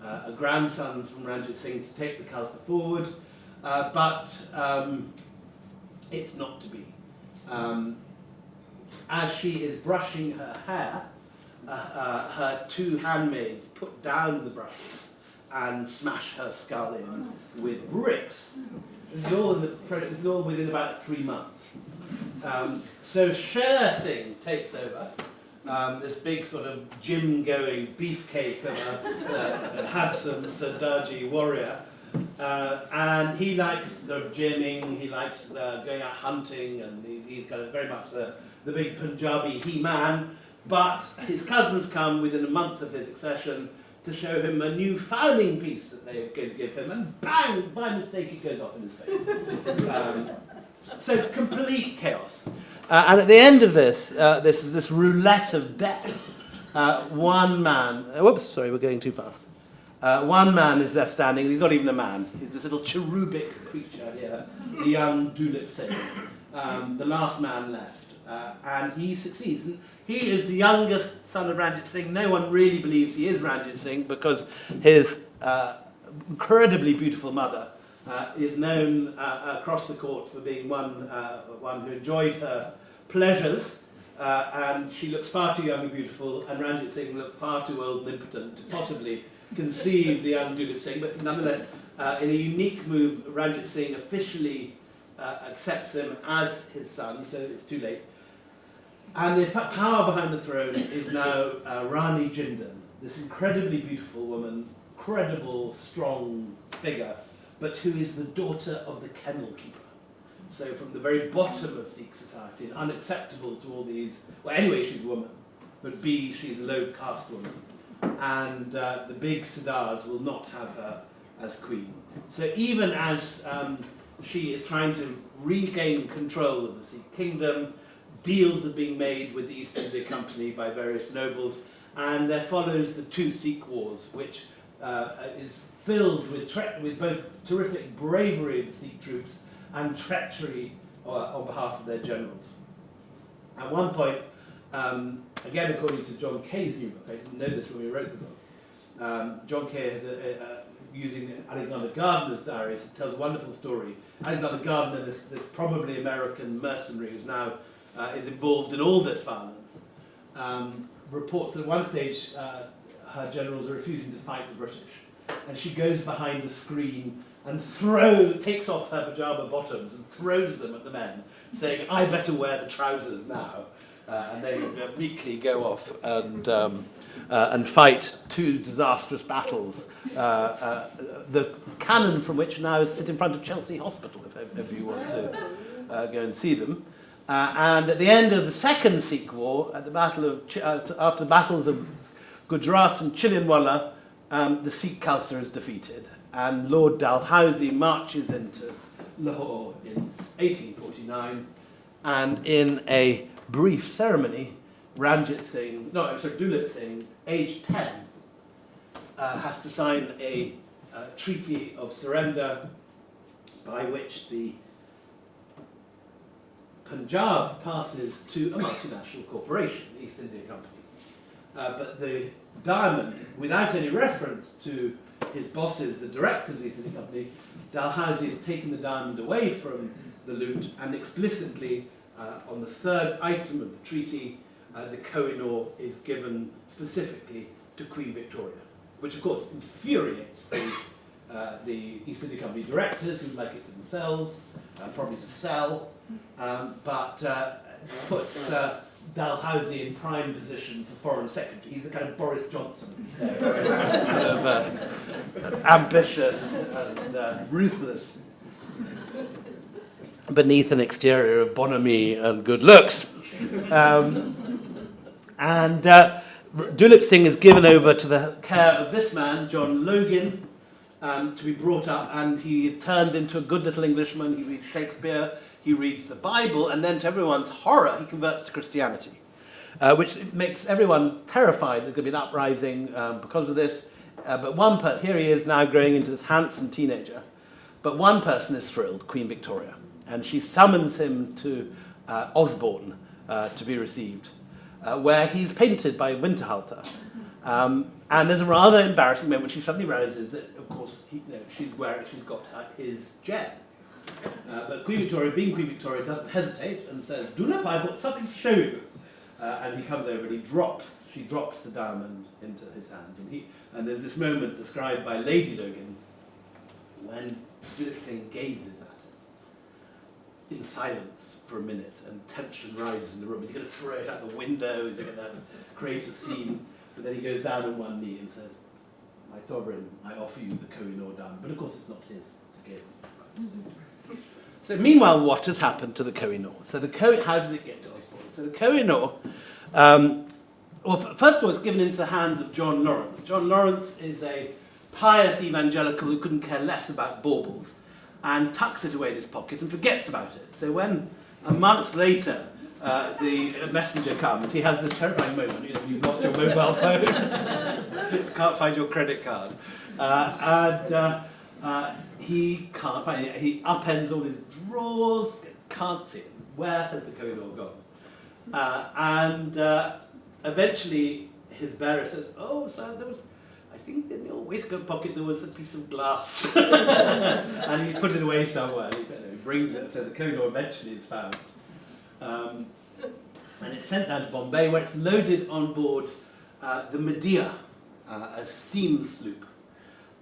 a grandson from Ranjit Singh to take the Khalsa forward, but it's not to be. As she is brushing her hair, her two handmaids put down the brushes and smash her skull in with bricks. This is all within about 3 months. So Sher Singh takes over, this big sort of gym-going beefcake of a handsome Sardaji warrior, and he likes the gymming, he likes going out hunting, and he's kind of very much the big Punjabi he-man, but his cousins come within a month of his accession to show him a new fowling piece that they are going to give him, and bang, by mistake it goes off in his face. So complete chaos. And at the end of this roulette of death, one man, whoops, sorry, we're going too fast. One man is left standing, he's not even a man, he's this little cherubic creature here, the young Dalrymple Singh, the last man left. And he succeeds. And he is the youngest son of Ranjit Singh. No one really believes he is Ranjit Singh because his incredibly beautiful mother is known across the court for being one who enjoyed her pleasures, and she looks far too young and beautiful, and Ranjit Singh looked far too old and impotent to possibly conceive the young Dalrymple Singh. But nonetheless, in a unique move, Ranjit Singh officially accepts him as his son, so it's too late. And the power behind the throne is now Rani Jindal, this incredibly beautiful woman, incredible, strong figure, but who is the daughter of the kennel keeper. So from the very bottom of Sikh society, and unacceptable to all these, well, anyway, she's a woman, but B, she's a low caste woman. And the big Sardars will not have her as queen. So even as she is trying to regain control of the Sikh kingdom, deals are being made with the East India Company by various nobles, and there follows the two Sikh wars, which is filled with both terrific bravery of the Sikh troops and treachery on behalf of their generals. At one point, again according to John Kay's new book, I didn't know this when we wrote the book, John Kay has using Alexander Gardner's diaries, it tells a wonderful story. Alexander Gardner, this probably American mercenary who's now is involved in all this violence, reports that at one stage her generals are refusing to fight the British, and she goes behind a screen and takes off her pajama bottoms and throws them at the men, saying, "I better wear the trousers now," and they meekly go off and fight two disastrous battles, the cannon from which now sit in front of Chelsea Hospital, if you want to go and see them. And at the end of the Second Sikh War, at the after the battles of Gujarat and Chillianwala, the Sikh Khalsa is defeated, and Lord Dalhousie marches into Lahore in 1849, and in a brief ceremony, Dulip Singh, aged 10, has to sign a treaty of surrender by which the Punjab passes to a multinational corporation, the East India Company. But the diamond, without any reference to his bosses, the directors of the East India Company, Dalhousie has taken the diamond away from the loot, and explicitly, on the third item of the treaty, the Kohinoor is given specifically to Queen Victoria, which of course infuriates the East India Company directors who like it for themselves, probably to sell, but puts Dalhousie in prime position for Foreign Secretary. He's the kind of Boris Johnson, kind of ambitious and ruthless, beneath an exterior of bonhomie and good looks. Dulip Singh is given over to the care of this man, John Logan, to be brought up, and he is turned into a good little Englishman. He reads Shakespeare, he reads the Bible, and then to everyone's horror, he converts to Christianity, which makes everyone terrified there's going to be an uprising because of this. But here he is now growing into this handsome teenager. But one person is thrilled, Queen Victoria, and she summons him to Osborne to be received, where he's painted by Winterhalter. And there's a rather embarrassing moment when she suddenly realizes that, of course, she's got his gem. But Queen Victoria, being Queen Victoria, doesn't hesitate and says, "Dulip, I've got something to show you." And he comes over and she drops the diamond into his hand. And there's this moment described by Lady Logan when Dulip Singh gazes at it in silence for a minute, and tension rises in the room. He's going to throw it out the window, he's going to create a scene, but then he goes down on one knee and says, "My sovereign, I offer you the Kohinoor diamond." But of course it's not his to give. So meanwhile, what has happened to the Kohinoor? So how did it get to Osborne? So the Kohinoor, first of all, it's given into the hands of John Lawrence. John Lawrence is a pious evangelical who couldn't care less about baubles, and tucks it away in his pocket and forgets about it. So when a month later the messenger comes, he has this terrifying moment, you've lost your mobile phone, can't find your credit card, he can't find it. He upends all his drawers, can't see it. Where has the Kohinoor gone? Eventually his bearer says, "Oh, sir, there was, I think in your waistcoat pocket there was a piece of glass." And he's put it away somewhere. He brings it, so the Kohinoor eventually is found. And it's sent down to Bombay, where it's loaded on board the Medea, a steam sloop.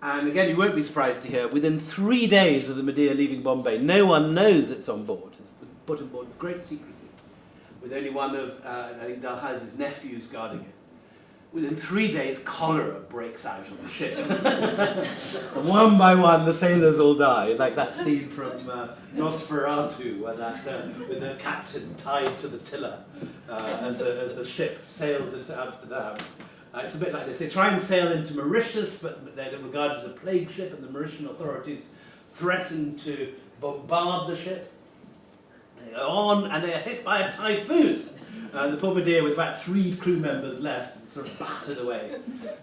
And again, you won't be surprised to hear, within 3 days of the Medea leaving Bombay, no one knows it's on board. It's put on board with great secrecy, with only one of, I think, Dalhousie's nephews guarding it. Within 3 days, cholera breaks out on the ship. And one by one, the sailors all die, like that scene from Nosferatu, where with the captain tied to the tiller as the ship sails into Amsterdam. It's a bit like this. They try and sail into Mauritius, but they're regarded as a plague ship, and the Mauritian authorities threaten to bombard the ship. They go on, and they are hit by a typhoon. The poor Medea, with about 3 crew members left, sort of battered away.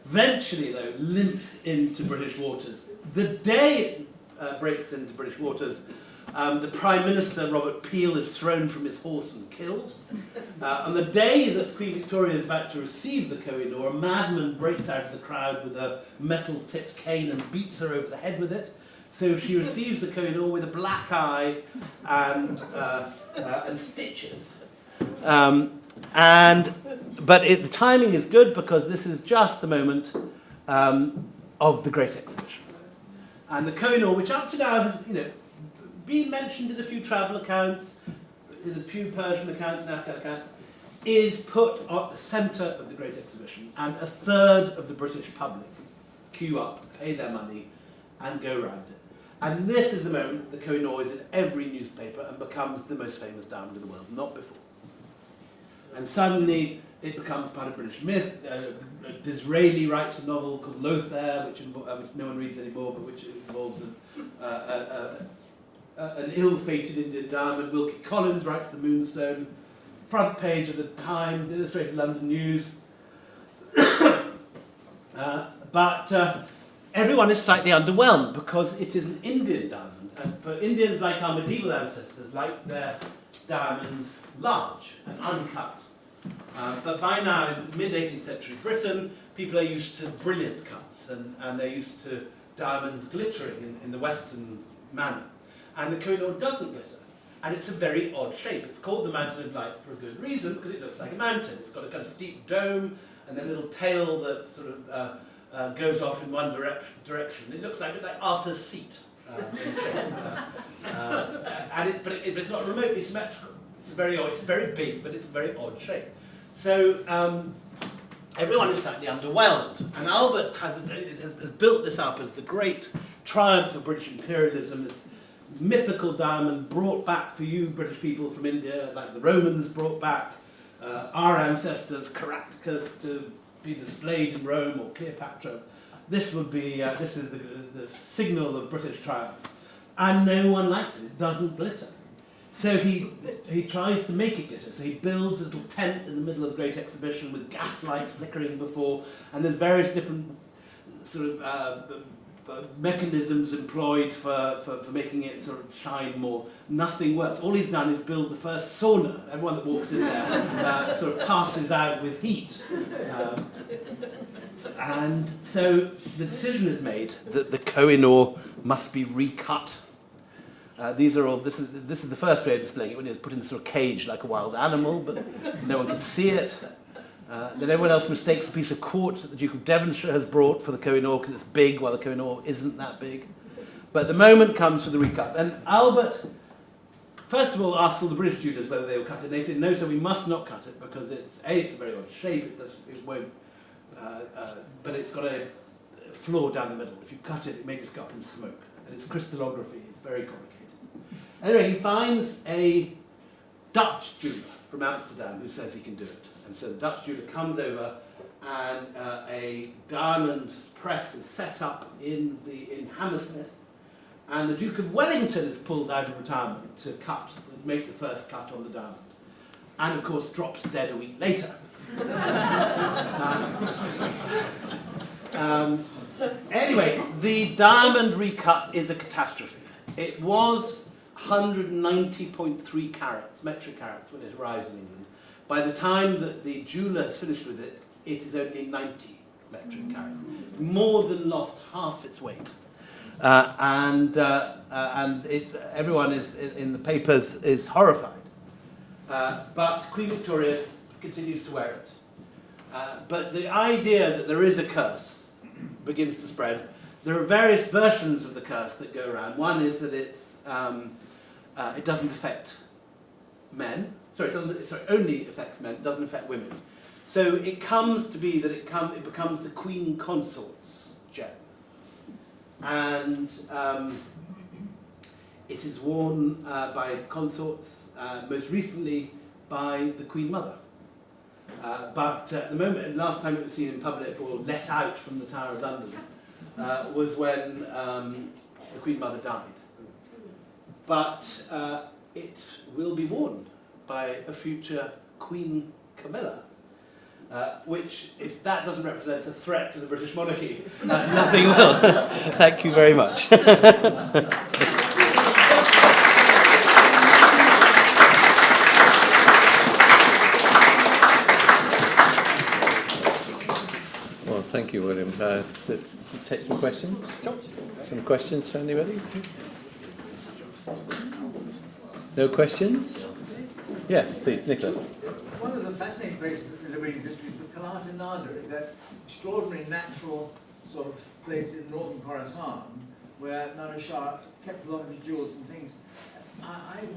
Eventually, though, limps into British waters. The day it breaks into British waters, the Prime Minister, Robert Peel, is thrown from his horse and killed. On the day that Queen Victoria is about to receive the Kohinoor, a madman breaks out of the crowd with a metal-tipped cane and beats her over the head with it. So she receives the Kohinoor with a black eye and stitches. But the timing is good because this is just the moment of the Great Exhibition. And the Kohinoor, which up to now has been mentioned in a few travel accounts, in a few Persian accounts and Afghan accounts, is put at the centre of the Great Exhibition, and a third of the British public queue up, pay their money, and go round it. And this is the moment the Kohinoor is in every newspaper and becomes the most famous diamond in the world, not before. And suddenly, it becomes part of British myth. Disraeli writes a novel called Lothair, which no one reads anymore, but which involves an ill-fated Indian diamond. Wilkie Collins writes The Moonstone, front page of the Times, the Illustrated London News. But everyone is slightly underwhelmed because it is an Indian diamond. And for Indians like our medieval ancestors, like their diamonds large and uncut. But by now, in mid-18th century Britain, people are used to brilliant cuts, and they're used to diamonds glittering in the Western manner. And the Kohinoor doesn't glitter. And it's a very odd shape. It's called the Mountain of Light for a good reason, because it looks like a mountain. It's got a kind of steep dome, and then a little tail that sort of goes off in one direction. It looks like a bit like Arthur's seat. But it's not remotely symmetrical. It's very odd. It's very big, but it's a very odd shape. So everyone is slightly underwhelmed. And Albert has built this up as the great triumph of British imperialism, this mythical diamond brought back for you British people from India, like the Romans brought back our ancestors, Caractacus, to be displayed in Rome, or Cleopatra. This would be, this is the signal of British triumph. And no one likes it. It doesn't glitter. So he tries to make it glitter. So he builds a little tent in the middle of the Great Exhibition with gas lights flickering before, and there's various different sort of mechanisms employed for making it sort of shine more. Nothing works. All he's done is build the first sauna. Everyone that walks in there sort of passes out with heat. And so the decision is made that the Kohinoor must be recut. These are all. This is the first way of displaying it, when it's put in a sort of cage like a wild animal, but no one can see it. Then everyone else mistakes a piece of quartz that the Duke of Devonshire has brought for the Kohinoor because it's big, while the Kohinoor isn't that big. But the moment comes for the recut. And Albert, first of all, asked all the British jewellers whether they will cut it. And they said, no, sir, we must not cut it because it's a very odd shape. It won't. But it's got a flaw down the middle. If you cut it, it may just go up in smoke. And its crystallography is very complicated. Anyway, he finds a Dutch jeweller from Amsterdam who says he can do it. And so the Dutch jeweller comes over, and a diamond press is set up in Hammersmith, and the Duke of Wellington is pulled out of retirement to make the first cut on the diamond, and of course drops dead a week later. Anyway, the diamond recut is a catastrophe. It was 190.3 carats, metric carats, when it arrives in England. By the time that the jeweller has finished with it, it is only 90 metric carats. More than lost half its weight. And everyone is in the papers is horrified. But Queen Victoria continues to wear it. But the idea that there is a curse begins to spread. There are various versions of the curse that go around. One is that it doesn't affect men. Sorry, it only affects men. It doesn't affect women. So it comes to be that it becomes the Queen Consort's gem, and it is worn by consorts, most recently by the Queen Mother. But at the moment, last time it was seen in public or let out from the Tower of London was when the Queen Mother died. But it will be worn by a future Queen Camilla, which, if that doesn't represent a threat to the British monarchy, nothing will. Thank you very much. Well, thank you, William. Let's take some questions. Some questions from anybody? No questions? Yes, please, Nicholas. One of the fascinating places in the Liberian history is the Kalat and Nadir, that extraordinary natural sort of place in northern Khorasan where Nadir Shah kept a lot of his jewels and things. I'd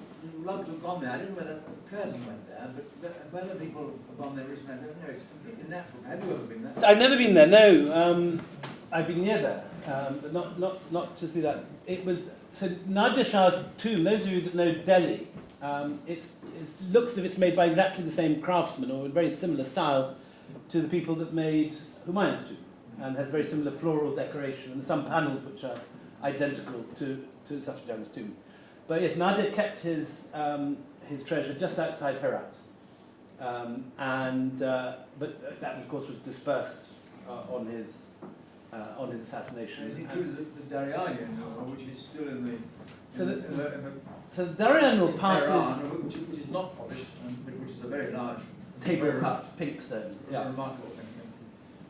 love to have gone there. I don't know whether Curzon went there, but whether people have gone there recently, I don't know. It's completely natural. Have you ever been there? I've never been there, no. I've been near there, but not to see that. It was, so Nadir Shah's tomb, those of you that know Delhi, it looks as if it's made by exactly the same craftsman or a very similar style to the people that made Humayun's tomb, and has very similar floral decoration and some panels which are identical to Safjan's tomb. But yes, Nadir kept his treasure just outside Herat, but that of course was dispersed on his assassination. And it included the Daryanur, which is still in the So the Daryanur passes Tehran, which is not polished, but which is a very large table cut pink stone. Yeah. Remarkable thing.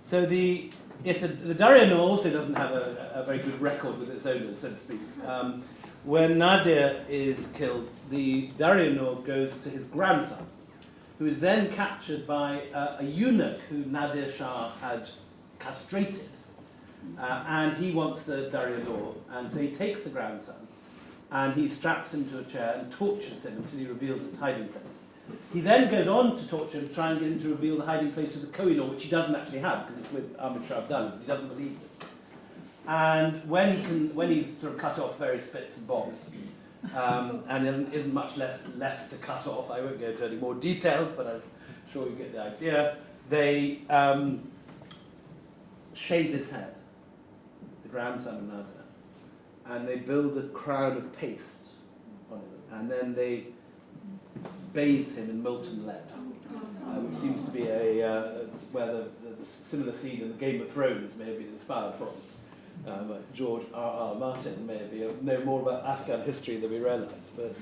So the Daryanur also doesn't have a very good record with its owners, so to speak. When Nadir is killed, the Daryanur goes to his grandson, who is then captured by a eunuch who Nadir Shah had castrated, and he wants the Daryanur, and so he takes the grandson, and he straps him to a chair and tortures him until he reveals its hiding place. He then goes on to torture him, try and get him to reveal the hiding place of the Kohinoor, which he doesn't actually have because it's with Ahmad Shah of Dalrymple. He doesn't believe this. And when he's sort of cut off various bits and bobs, and there isn't much left to cut off, I won't go into any more details, but I'm sure you get the idea. They shave his head, the grandson of Nadir, and they build a crown of paste on him, and then they bathe him in molten lead, which seems to be where the similar scene in the Game of Thrones may have been inspired from. George R.R. Martin maybe know more about Afghan history than we realise. But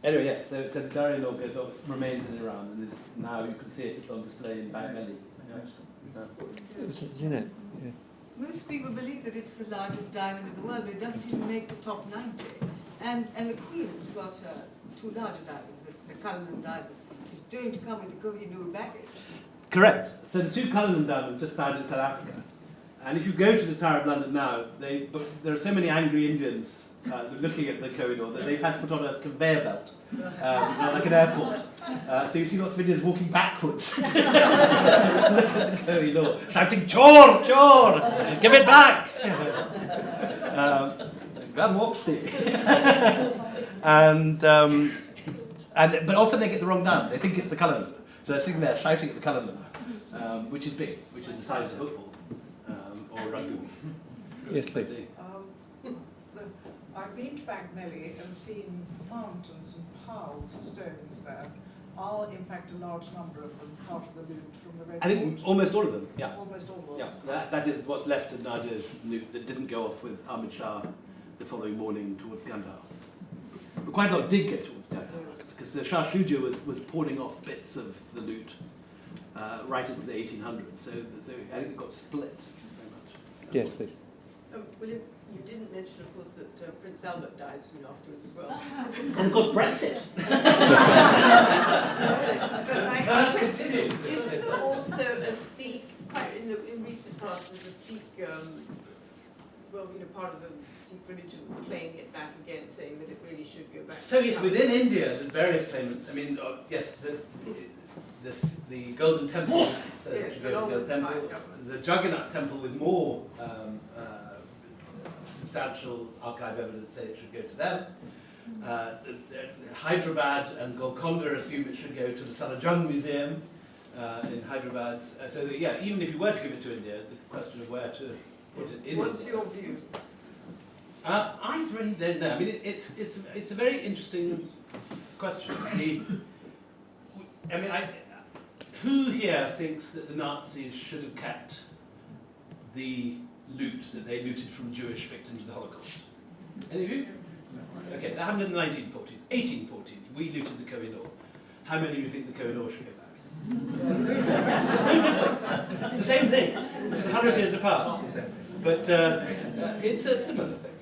anyway, yes. So the Daryanur goes off, remains in Iran, and is now you can see it. It's on display in Baghdad. Jeanette, yeah. Most people believe that it's the largest diamond in the world, but it doesn't even make the top 90. And the Queen's got two larger diamonds, the Cullinan diamonds, is going to come with the Kohinoor baggage. Correct. So the two Cullinan diamonds just found in South Africa. And if you go to the Tower of London now, there are so many angry Indians looking at the Kohinoor that they've had to put on a conveyor belt, like an airport. So you see lots of Indians walking backwards to look at the Kohinoor, shouting, "Chor, chor, give it back!" Gamopsi. But often they get the wrong diamond. They think it's the Cullinan. So they're sitting there shouting at the Cullinan, which is big, which is the size of football. Or rugby. Yes, please. I've been to Bagmelli and seen mountains and piles of stones there. Are in fact a large number of them part of the loot from the Red I think Fort? almost all of them, yeah. Almost all of Yeah, them. that is what's left of Nadir's loot that didn't go off with Ahmad Shah the following morning towards Kandahar. But quite a lot did go towards Kandahar, because the Shah Shuja was pawning off bits of the loot right into the 1800s, so I think it got split very much. Yes, please. Well, you didn't mention, of course, that Prince Albert died soon afterwards as well. And of course Brexit. Isn't there also a Sikh, in recent past, there's a Sikh, part of the Sikh religion claiming it back again, saying that it really should go back. So yes, within India, there's various claimants. I mean, yes, the Golden Temple says it should go to the Golden Temple. The Jagannath Temple, with more substantial archive evidence, say it should go to them. Hyderabad and Golconda assume it should go to the Salajung Museum in Hyderabad. So that, yeah, even if you were to give it to India, the question of where to put it in. What's your view? I really don't know. I mean, it's a very interesting question. Who here thinks that the Nazis should have kept the loot that they looted from Jewish victims of the Holocaust? Any of you? Okay, that happened in the 1940s. 1840s, we looted the Kohinoor. How many of you think the Kohinoor should go back? There's no difference. It's the same thing. It's 100 years apart. But it's a similar thing.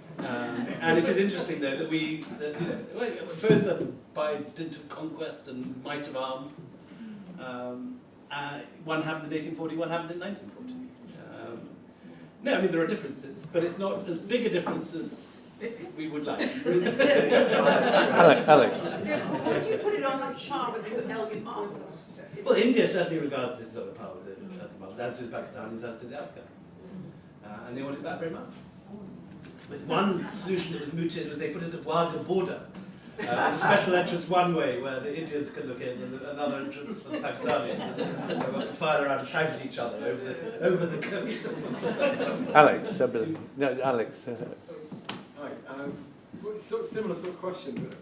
And it is interesting, though, that both by dint of conquest and might of arms. One happened in 1840, one happened in 1940. No, I mean, there are differences, but it's not as big a difference as we would like. Alex. Would you put it on as par with the Elgin arms? Well, India certainly regards it as on the power with the Elgin arms, as do the Pakistanis, as do the Afghans. And they wanted that very much. But one solution that was mooted was they put it at Wagah border, A special entrance one way where the Indians can look in, and another entrance for the Pakistanis. They got fire around and shout at each other over the Kohinoor. Alex, no, Alex. Hi. Well, it's sort of similar sort of question, but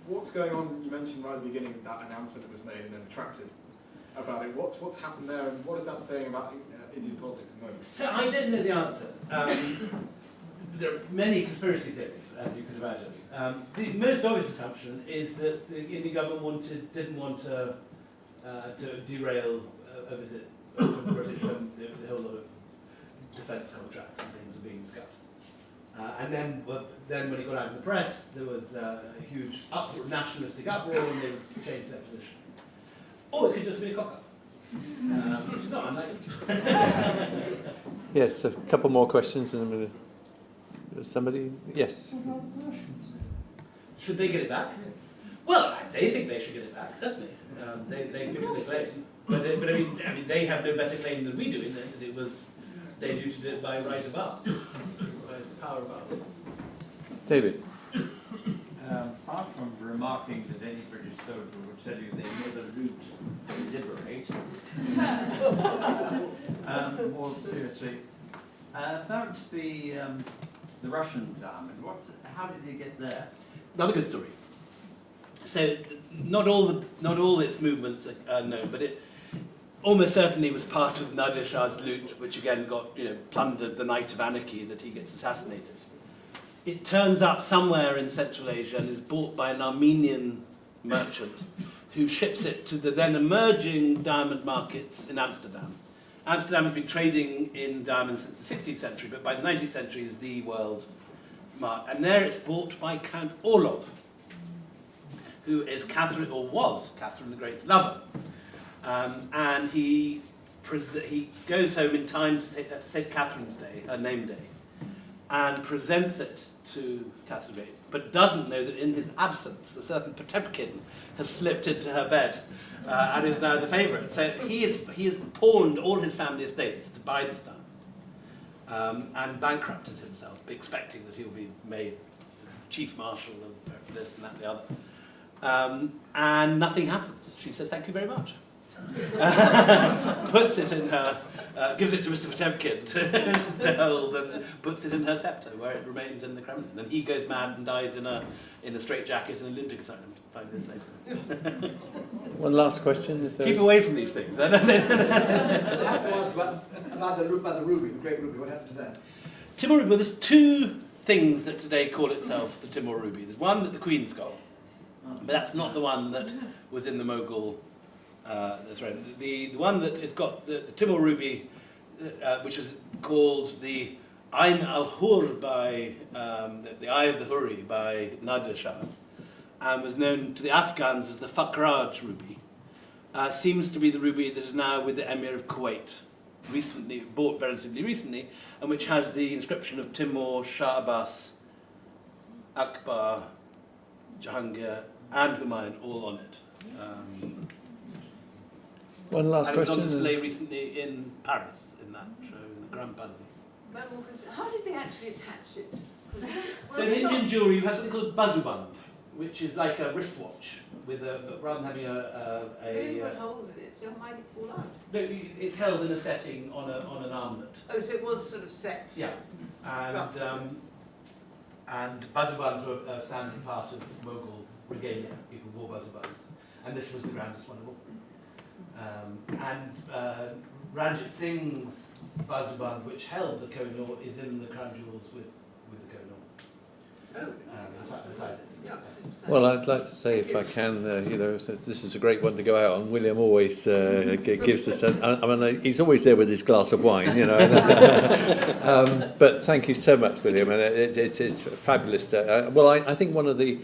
what's going on? You mentioned right at the beginning that announcement that was made and then retracted about it. What's happened there, and what is that saying about Indian politics at the moment? So I don't know the answer. There are many conspiracy theories, as you can imagine. The most obvious assumption is that the Indian government didn't want to derail a visit from the British when the whole lot of defence contracts and things were being discussed. And then when it got out in the press, there was a huge nationalistic uproar, and they changed their position. Or it could just be a cock-up, which is not unlikely. Yes, a couple more questions, and then somebody. Yes. Should they get it back? Well, they think they should get it back, certainly. They particularly claim. But I mean, they have no better claim than we do in that it was, they looted it by right above, by power above. David. Apart from remarking that any British soldier will tell you they never loot liberate, more seriously, about the Russian diamond, how did he get there? Another good story. So not all its movements are known, but it almost certainly was part of Nadir Shah's loot, which again got plundered the night of anarchy that he gets assassinated. It turns up somewhere in Central Asia and is bought by an Armenian merchant who ships it to the then emerging diamond markets in Amsterdam. Amsterdam has been trading in diamonds since the 16th century, but by the 19th century is the world market. And there it's bought by Count Orlov, who is Catherine, or was Catherine the Great's lover. And he goes home in time to St. Catherine's Day, her name day, and presents it to Catherine the Great, but doesn't know that in his absence, a certain Potemkin has slipped into her bed and is now the favourite. So he has pawned all his family estates to buy this diamond and bankrupted himself, expecting that he'll be made chief marshal of this and that and the other. And nothing happens. She says, "Thank you very much." Puts it in her, gives it to Mr. Potemkin to hold, and puts it in her sceptre, where it remains in the Kremlin. And he goes mad and dies in a straitjacket in a lunatic asylum 5 years later. One last question, if Keep away from these things. I have to ask about the ruby, the great ruby. What happened to that? Timor ruby. Well, there's two things that today call itself the Timor ruby. There's one that the Queen's got, but that's not the one that was in the Mughal throne. The one that has got the Timor ruby, which was called the Ain al-Hur by the Eye of the Huri by Nadir Shah, and was known to the Afghans as the Fakraj ruby, seems to be the ruby that is now with the Emir of Kuwait, bought relatively recently, and which has the inscription of Timur, Shah Abbas, Akbar, Jahangir, and Humayun all on it. One last and it was question. on display recently in Paris, in that show, in the Grand Palais. How did they actually attach it? So in Indian jewellery, you have something called bazuband, which is like a wristwatch, but rather than having They've got holes in it, so how might it fall out? No, it's held in a setting on an armlet. Oh, so it was sort of set. Yeah, and bazubands were a standard part of Mughal regalia. People wore bazubands, and this was the grandest one of all. Ranjit Singh's bazuband, which held the Kohinoor, is in the crown jewels with the Kohinoor. Oh. Beside it. Yeah. Well, I'd like to say, if I can, this is a great one to go out on. William always gives us, he's always there with his glass of wine, but thank you so much, William, and it's fabulous. I think one of the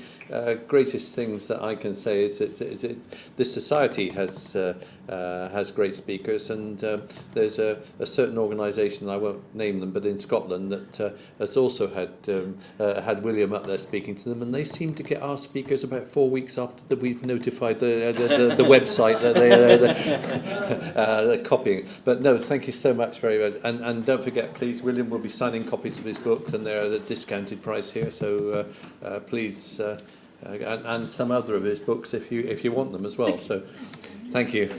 greatest things that I can say is that this society has great speakers, and there's a certain organisation, I won't name them, but in Scotland that has also had William up there speaking to them, and they seem to get our speakers about 4 weeks after that we've notified the website that they're copying. But no, thank you so much, very much, and don't forget, please, William will be signing copies of his books, and they're at a discounted price here, so please and some other of his books if you want them as well. So, thank you.